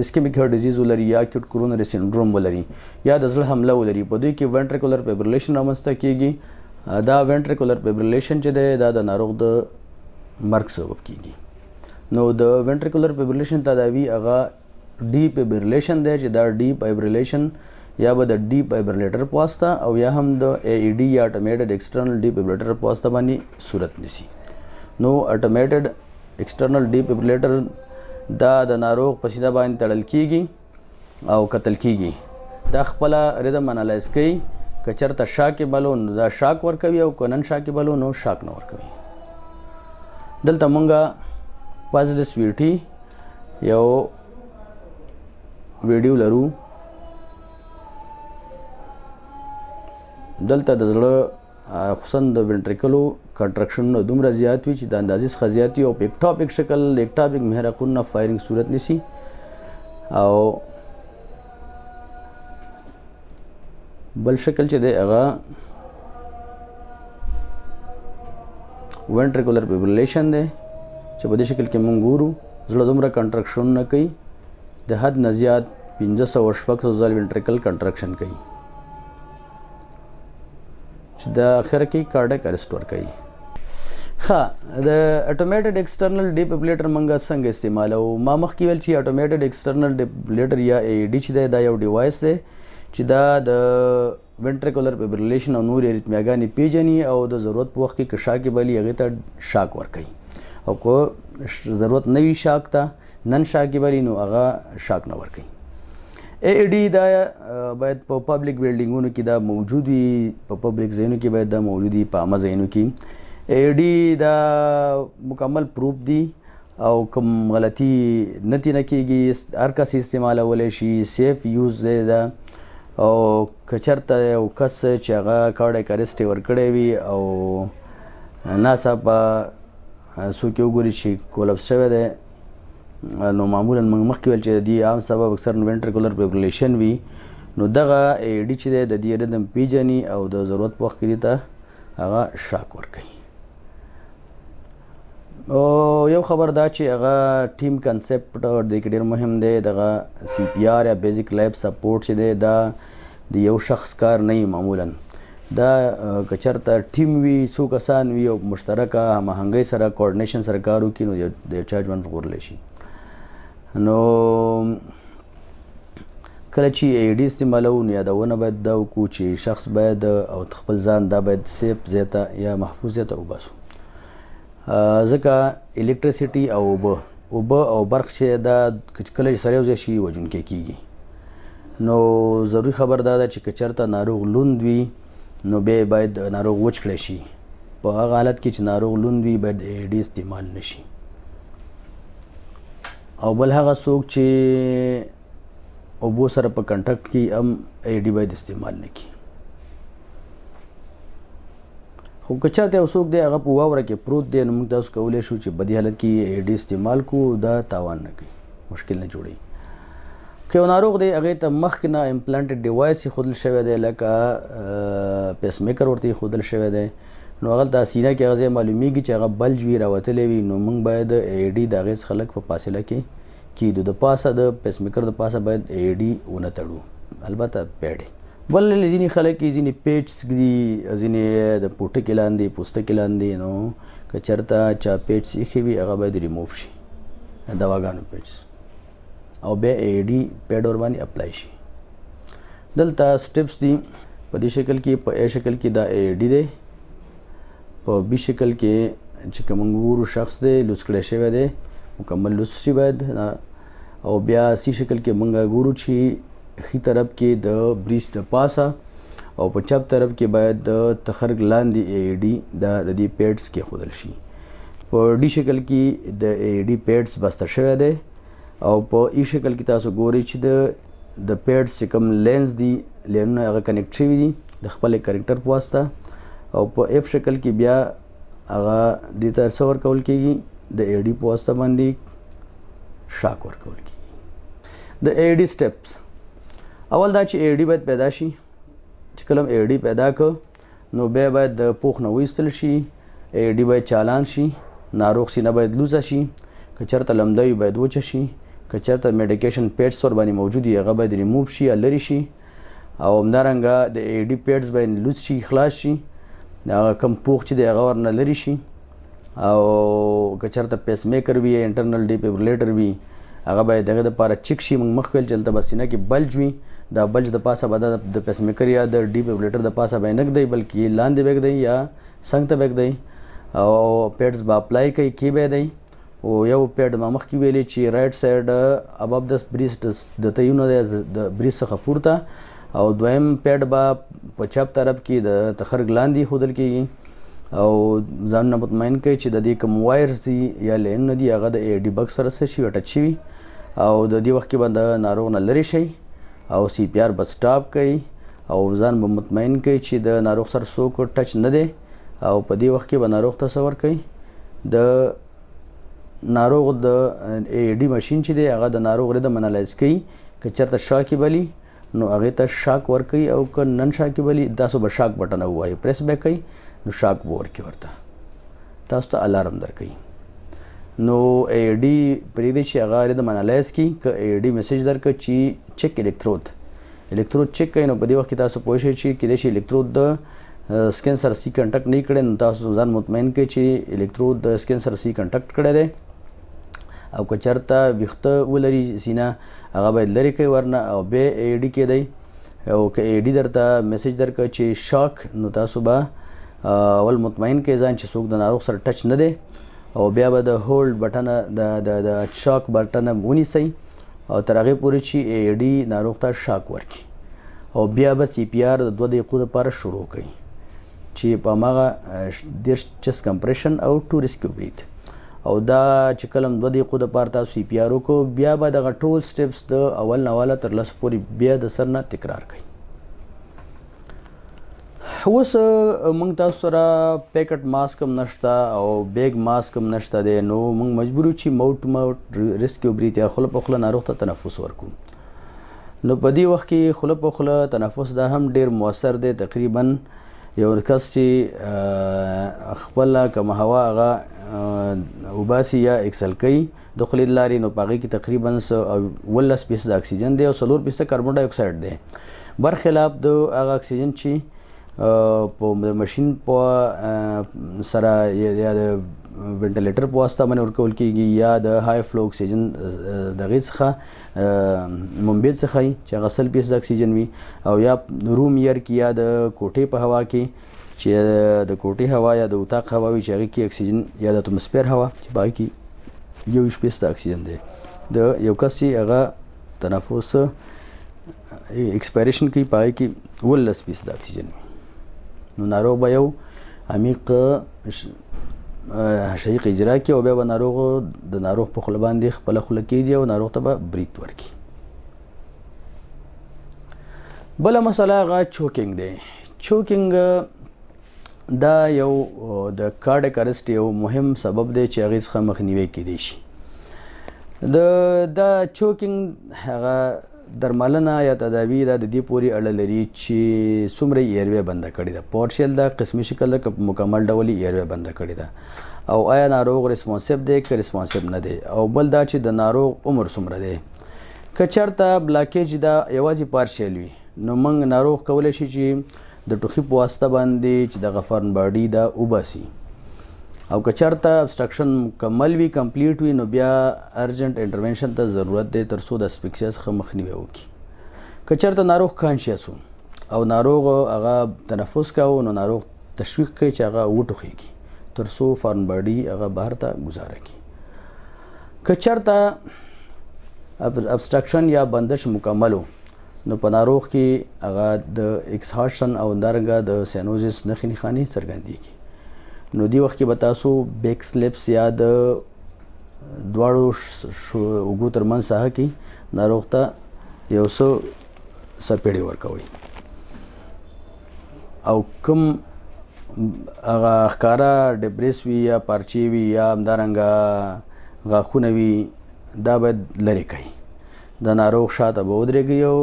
S1: اسکیمک هارت ډیزیز ولري یا اکیوټ کورونري سینډروم ولري یا د زړه حمله ولري. په دوی کې وینټریکولر فیبریلیشن رامنځته کېږي. دا وینټریکولر فیبریلیشن چې دی دا د ناروغ د مرګ سبب کېږي. نو د وینټریکولر فیبریلیشن تداوی هغه ډیپ فیبریلیشن دی چې دا ډیپ فیبریلیشن یا به د ډیپ فیبریلیټر په واسطه او یا هم د AED یا اټومیټډ ایکسټرنل ډیفیبریلیټر په واسطه باندې صورت نیسي. نو اټومیټډ ایکسټرنل ډیفیبریلیټر دا د ناروغ په سینه باندې تړل کېږي او کتل کېږي. دا خپله ردم انالایز کوي. که چېرته شاک یې بلو نو دا شاک ورکوي او که نن شاک یې بلو نو شاک نه ورکوي. دلته مونږه پازل سویټي یو ویډیو لرو. دلته د زړه خصوصا د وینټریکلو کنټرکشنونه دومره زیات وي چې د اندازې څخه زیات وي او په اکټاپک شکل د اکټاپک محرکونو فایرنګ صورت نیسي او بل شکل چې دی هغه وینټریکولر فیبریلیشن دی چې په دې شکل کې موږ ګورو زړه دومره کنټرکشنونه کوي د حد نه زیات 1500 ځل وینټریکل کنټرکشن کوي چې د اخر کې کارډیک اریسټ ورکوي. ښه د اټومیټډ ایکسټرنل ډیفیبریلیټر موږ څنګه استعمالوو؟ ما مخکې ویل چې اټومیټډ ایکسټرنل ډیفیبریلیټر یا AED چې دی دا یو ډیوایس دی چې دا د وینټریکولر فیبریلیشن او نور اریتمیاګانې پیژني او د ضرورت په وخت کې که شاک یې بلي هغې ته شاک ورکوي او که ضرورت نه وي شاک ته نن شاک یې بلي نو هغه شاک نه ورکوي. اے ډي دا باید په پبلیک بلډینګونو کې دا موجود وي، په پبلیک ځایونو کې باید دا موجود وي، په عامه ځایونو کې. اے ډي دا مکمل پروف دی او کوم غلطي نه ترې کېږي، هر کس استعمالولی شي، سیف یوز دی دا. او که چېرته یو کس چې هغه کارډیک اریسټ یې ورکړی وي او ناڅاپه څوک یې وګوري چې کولپس شوی دی، نو معمولا موږ مخکې ویل چې د دې عام سبب اکثرا وینټریکولر فیبریلیشن وي. نو دغه اے ډي چې دی د دې ردم پیژني او د ضرورت په وخت کې دې ته هغه شاک ورکوي. او یو خبر دا چې هغه ټیم کنسپټ دې کې ډېر مهم دی. دغه سی پی آر یا بیزیک لایف سپورټ چې دی دا د یو شخص کار نه وي، معمولا دا که چېرته ټیم وي، څو کسان وي او مشترکه هماهنګۍ سره کوارډینیشن سره کار وکړي نو د یو چا ژوند ژغورلی شي. نو کله چې اے ډي استعمالوو نو یادونه باید دا وکړو چې شخص باید او خپل ځان دا باید سیف ځای ته یا محفوظ ځای ته وباسو، ځکه الکتریسټي او اوبه او برق چې دا کله چې سره یو ځای شي وژونکی کېږي. نو ضروري خبر دا ده چې که چېرته ناروغ لوند وي نو بیا باید ناروغ وچ کړی شي. په هغه حالت کې چې ناروغ لوند وي باید اے ډي استعمال نه شي. او بل هغه څوک چې اوبو سره په کنټکټ کې هم اے ډي باید استعمال نه کړي. خو که چېرته یو څوک دی هغه په واوره کې پروت دی نو موږ تاسو کولی شو چې په دې حالت کې اے ډي استعمال کړو، دا تاوان نه کوي، مشکل نه جوړوي. که یو ناروغ دی هغې ته مخکې نه امپلانټډ ډیوایس ایښودل شوی دی، لکه پیس میکر ورته ایښودل شوی دی، نو هغلته سینه کې هغه ځای معلومیږي چې هغه بلج وي، راوتلی وي، نو موږ باید اے ډي د هغې څخه لږ په فاصله کې کیدو. د پاسه د پیس میکر د پاسه باید اے ډي ونه تړو، البته پیډ. بل ځینې خلک ځینې پیچس دي، ځینې د پوټکي لاندې پوستکي لاندې، نو که چېرته چا پیچس ایښې وي هغه باید ریموف شي، دواګانو پیچس، او بیا اے ډي پیډ ورباندې اپلای شي. دلته سټیپس دي، په دې شکل کې په اے شکل کې دا اے ډي دی، په بي شکل کې چې کوم ګورو شخص دی لوس کړی شوی دی، مکمل لوس شي باید، او بیا سی شکل کې موږ ګورو چې ښي طرف کې د بریس د پاسه او په چپ طرف کې باید د تخرګ لاندې اے ډي دا د دې پیډس کېښودل شي. په ډي شکل کې د اے ډي پیډس بسته شوی دی، او په ای شکل کې تاسو ګورئ چې د پیډس چې کوم لینز دي لینونه هغه کنیکټ شوي دي د خپل کرکټر په واسطه، او په اف شکل کې بیا هغه دې ته څه ورکول کېږي، د اے ډي په واسطه باندې شاک ورکول کېږي. د اے ډي سټیپس، اول دا چې اے ډي باید پیدا شي. چې کله اے ډي پیدا کړ نو بیا باید د پوښ نه وایستل شي، اے ډي باید چالان شي، ناروغ سینه باید لوڅه شي، که چېرته لمده وي باید وچه شي، که چېرته میډیکیشن پیډس ورباندې موجود وي هغه باید ریموو شي یا لرې شي، او همدارنګه د اے ډي پیډس باید لوڅ شي، خلاص شي، هغه کوم پوښ چې دی هغه ورنه لرې شي. او که چېرته پیس میکر وي یا انټرنل ډیفیبریلیټر وي هغه باید دغه دپاره چک شي. موږ مخکې ویل چې هلته به سینه کې بلج وي، دا بلج د پاسه به د پیس میکر یا د ډیفیبریلیټر د پاسه به یې نه ږدئ بلکې لاندې به یې ږدئ یا څنګ ته به یې ږدئ، او پیډس به اپلای کوي، کې به یې دی. او یو پیډ ما مخکې ویلې چې رایټ سایډ اباب د بریس د تیونه دی د بریس څخه پورته، او دویم پیډ به په چپ طرف کې د تخرګ لاندې ایښودل کېږي، او ځانونه مطمئن کوي چې د دې کوم وایرز دي یا لینونه دي هغه د اے ډي بکس سره څه شي ټچ شوي، او د دې وخت کې به د ناروغ نه لرې شئ، او سی پی آر به سټاپ کوي، او ځان به مطمئن کوي چې د ناروغ سره څوک ټچ نه دی، او په دې وخت کې به ناروغ ته څه ورکوي، د ناروغ د اے ډي ماشین چې دی هغه د ناروغ ردم انالایز کوي. که چېرته شاکې بلي نو هغې ته شاک ورکوي، او که نن شاکې بلي تاسو به شاک بټن ووایئ، پریس به کوئ نو شاک به ورکړي، ورته تاسو ته الارم درکوي. نو اے ډي پرېږدئ چې هغه ردم انالایز کړي. که اے ډي میسیج درکړه چې چک الکترود چک کوي، نو په دې وخت کې تاسو پوه شئ چې کیدای شي الکترود د سکن سره سی کنټکټ نه کړی، نو تاسو ځان مطمئن کړئ چې الکترود د سکن سره سی کنټکټ کړی دی. او که چېرته ویښته ولري سینه هغه باید لرې کوي ورنه، او بیا اے ډي کېدی. او که اے ډي درته میسیج درکړه چې شاک، نو تاسو به اول مطمئن کړئ ځان چې څوک د ناروغ سره ټچ نه دی، او بیا به د هولډ بټنه د شاک بټنه ونیسئ، او تر هغې پورې چې ای ډي ناروغ ته شاک ورکړي او بیا به سی پی آر د 2 دقیقو دپاره شروع کوي چې په هماغه 10 چست کمپریشن او 2 ریسکیو بریت او دا چې کله 2 دقیقو دپاره تاسو سی پی آر وکړو بیا به دغه ټول سټیپس د اول نه اوله تر لسو پورې بیا د سر نه تکرار کوي. اوس موږ تاسو سره پیکټ ماسک هم نشته او بیگ ماسک هم نشته دی نو موږ مجبور یو چې ماوټ ټو ماوټ ریسکیو بریت یا خوله په خوله ناروغ ته تنفس ورکړو. نو په دې وخت کې خوله په خوله تنفس دا هم ډیر مؤثر دی. تقریبا یو کس چې خپله کومه هوا هغه وباسي یا اکسل کوي د خولې له لارې نو په هغې کې تقریبا 18% اکسیجن دی او 4% کاربن ډای اکساید دی برخلاف د هغه اکسیجن چې په ماشین په سره یا د وینټیلیټر په واسطه باندې ورکول کېږي یا د های فلو اکسیجن د هغې څخه منبع څخه چې هغه 100% اکسیجن وي او یا روم ایر کې یا د کوټې په هوا کې چې د کوټې هوا یا د اتاق هوا وي چې هغې کې اکسیجن یا د اتموسفیر هوا چې په هغې کې 21% اکسیجن دی. د یو کس چې هغه تنفس ایکسپایریشن کوي په هغې کې 18% اکسیجن وي نو ناروغ به یو عمیق شهیق اجرا کوي او بیا به ناروغ د ناروغ په خوله باندې خپله خوله کېږدي او ناروغ ته به بریت ورکړي. بله مسله هغه چوکینګ دی. چوکینګ دا یو د کارډیک ارسټ یو مهم سبب دی چې هغې څخه مخنیوی کیدی شي. دا چوکینګ هغه درملنه یا تداوی دا د دې پورې اړه لري چې څومره ایروی بنده کړې ده. پارشل دا قسمي شکل ده که مکمل ډول ایروی بنده کړې ده او آیا ناروغ ریسپانسیو دی که ریسپانسیو نه دی او بل دا چې د ناروغ عمر څومره دی. که چېرته بلاکیج دا یوازې پارشل وي نو موږ ناروغ کولی شي چې د ټوخي په واسطه باندې چې دغه فارن باډي دا وباسي او که چېرته ابسټرکشن مکمل وي کمپلیټ وي نو بیا ارجنټ انټرونشن ته ضرورت دی تر څو د اسفکسیا څخه مخنیوی وکړي. که چېرته ناروغ کانشیس و او ناروغ هغه تنفس کوو نو ناروغ تشویق کوي چې هغه وټوخیږي تر څو فارن باډي هغه بهر ته ګزاره کړي. که چېرته ابسټرکشن یا بندش مکمل و نو په ناروغ کې هغه د اکسهاشن او همدارنګه د سینوزس نښې نښانې څرګندېږي. نو دې وخت کې به تاسو بیک سلیپس یا د دواړو اوږو ترمنځ ساحه کې ناروغ ته یو څه سپېړې ورکوئ او کوم هغه ښکاره ډبریس وي یا پارچې وي یا همدارنګه غاښونه وي دا باید لرې کوئ. د ناروغ شاته به ودرېږئ او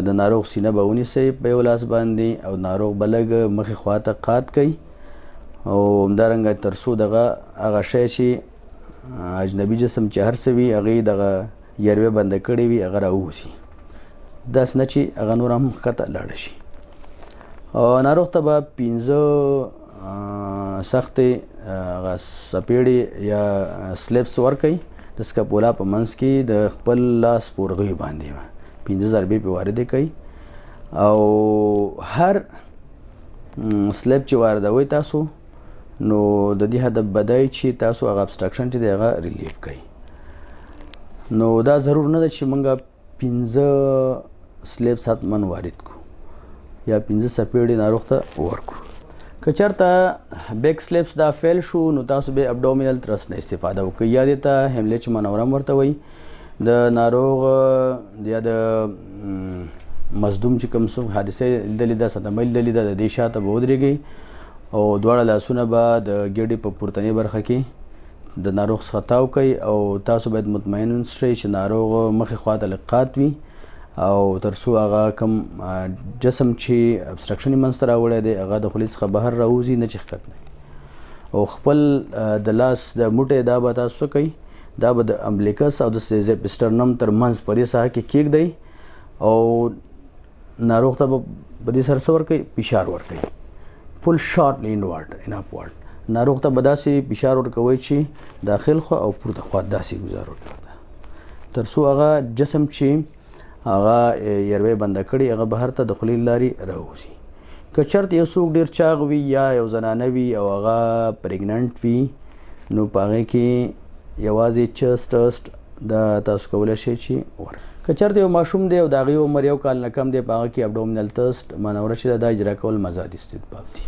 S1: د ناروغ سینه به ونیسئ په یو لاس باندې او ناروغ به لږ مخې خواته قات کوئ او همدارنګه تر څو دغه هغه شی چې اجنبي جسم چې هر څه وي هغې دغه یروې بنده کړې وي هغه راووځي داسې نه چې هغه نور هم ښکته لاړه شي. ناروغ ته به 5 سختې هغه سپېړې یا سلیپس ورکوئ د سکاپولا په منځ کې د خپل لاس پورغیو باندې 15 ضربې پې واردې کوئ او هر سلیپ چې واردوئ تاسو نو د دې هدف به دی چې تاسو هغه ابسټرکشن چې دی هغه ریلیف کوئ. نو دا ضرور نه ده چې موږ 15 سلیپس حتما وارد کړو یا 15 سپېړې ناروغ ته ورکړو. که چېرته بیک سلیپس دا فیل شو نو تاسو به ابډومینل ترست نه استفاده وکړئ یا دې ته هیملیج منوره هم ورته وایي. د ناروغ یا د مصدوم چې کوم څوک حادثه لیدلې ده صدمه لیدلې ده د دې شاته به ودرېږئ او دواړه لاسونه به د ګېډې په پورتنۍ برخه کې د ناروغ څخه تاو کوئ او تاسو باید مطمئن شئ چې ناروغ مخې خواته لږ قات وي او تر څو هغه کوم جسم چې ابسټرکشن یې منځته راوړی دی هغه د خولې څخه بهر راوځي نه چې ښکته نه او خپل د لاس د موټی دا به تاسو څه کوئ دا به د امبلیکس او د سټرنم تر منځ په دې ساحه کې کېږدئ او ناروغ ته به په دې سره څه ورکوئ فشار ورکوئ پل شارپلی انورډ ان اپورډ. ناروغ ته به داسې فشار ورکوئ چې داخل خوا او پورته خوا داسې ګزار ورکوئ تر څو هغه جسم چې هغه یروی بنده کړي هغه بهر ته د خولې له لارې راوځي. که چېرته یو څوک ډېر چاغ وي یا یو زنانه وي او هغه پریګننټ وي نو په هغې کې یوازې چست ټسټ دا تاسو کولی شئ چې که چېرته یو ماشوم دی او د هغې عمر 1 کال نه کم دی په هغه کې ابډومینل تسټ مانوره چې دا اجرا کول مزاد استطباب دي.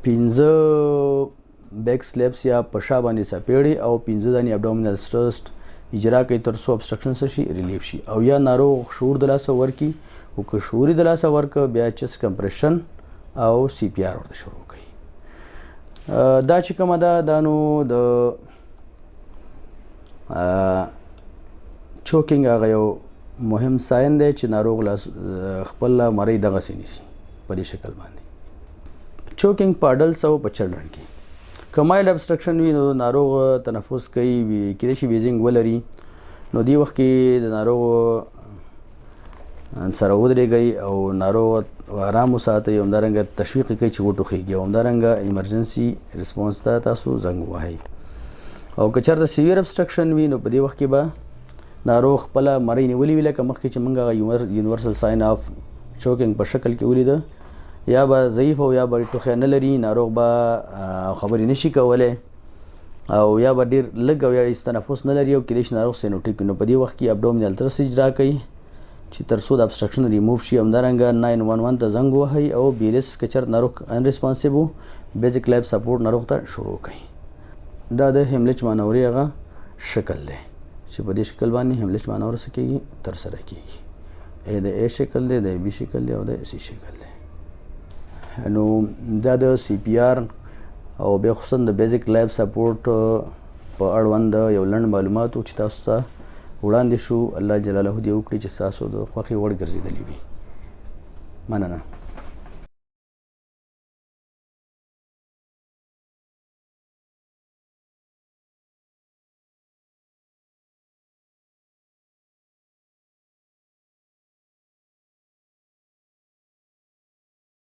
S1: 5 بیک سلیپس یا په شا باندې څپېړې او 15 دانې ابډومینل تسټ اجرا کوي تر څو ابسټرکشن څه شي ریلیف شي او یا ناروغ شعور د لاسه ورکړي او که شعور یې د لاسه ورکړه بیا چست کمپریشن او سی پی آر ورته شروع کوي. دا چې کومه ده دا نو د چوکینګ هغه یو مهم ساین دی چې ناروغ خپل مرۍ دغسې نیسي په دې شکل باندې. چوکینګ په اډلټس او په چلډرن کې که مایلډ ابسټرکشن وي نو ناروغ تنفس کوي کیدای شي ویزینګ ولري نو دې وخت کې د ناروغ سره ودرېږئ او ناروغ آرام وساتئ او همدارنګه تشویق یې کوئ چې وټوخېږي او همدارنګه ایمرجنسي رسپانس ته تاسو زنګ ووهئ. او که چېرته سیویر ابسټرکشن وي نو په دې وخت کې به ناروغ خپله مرۍ نیولې وي لکه مخکې چې موږ هغه یونیورسل ساین آف چوکینګ په شکل کې ولیده یا به ضعیف او یا به ټوخی نه لري ناروغ به خبرې نشي کولی او یا به ډېر لږ او یا هېڅ تنفس نه لري او کیدای شي ناروغ سینوټیک وي نو په دې وخت کې ابډومینل ترس اجرا کوي چې تر څو د ابسټرکشن ریموو شي. همدارنګه 911 ته زنګ ووهئ او بیلس که چېرته ناروغ ان ریسپانسیو و بیزیک لایف سپورټ ناروغ ته شروع کوي. دا د هیملیج مانورې هغه شکل دی چې په دې شکل باندې هیملیج مانوره څه کېږي ترسره کېږي. د A شکل دی د B شکل دی او د C شکل دی. نو دا د سی پی آر او بیا خصوصا د بیزیک لایف سپورټ په اړوند یو لنډ معلوماتو چې تاسو ته وړاندې شو. الله جلاله دې وکړي چې ستاسو د خوښې وړ ګرځېدلي وي. مننه.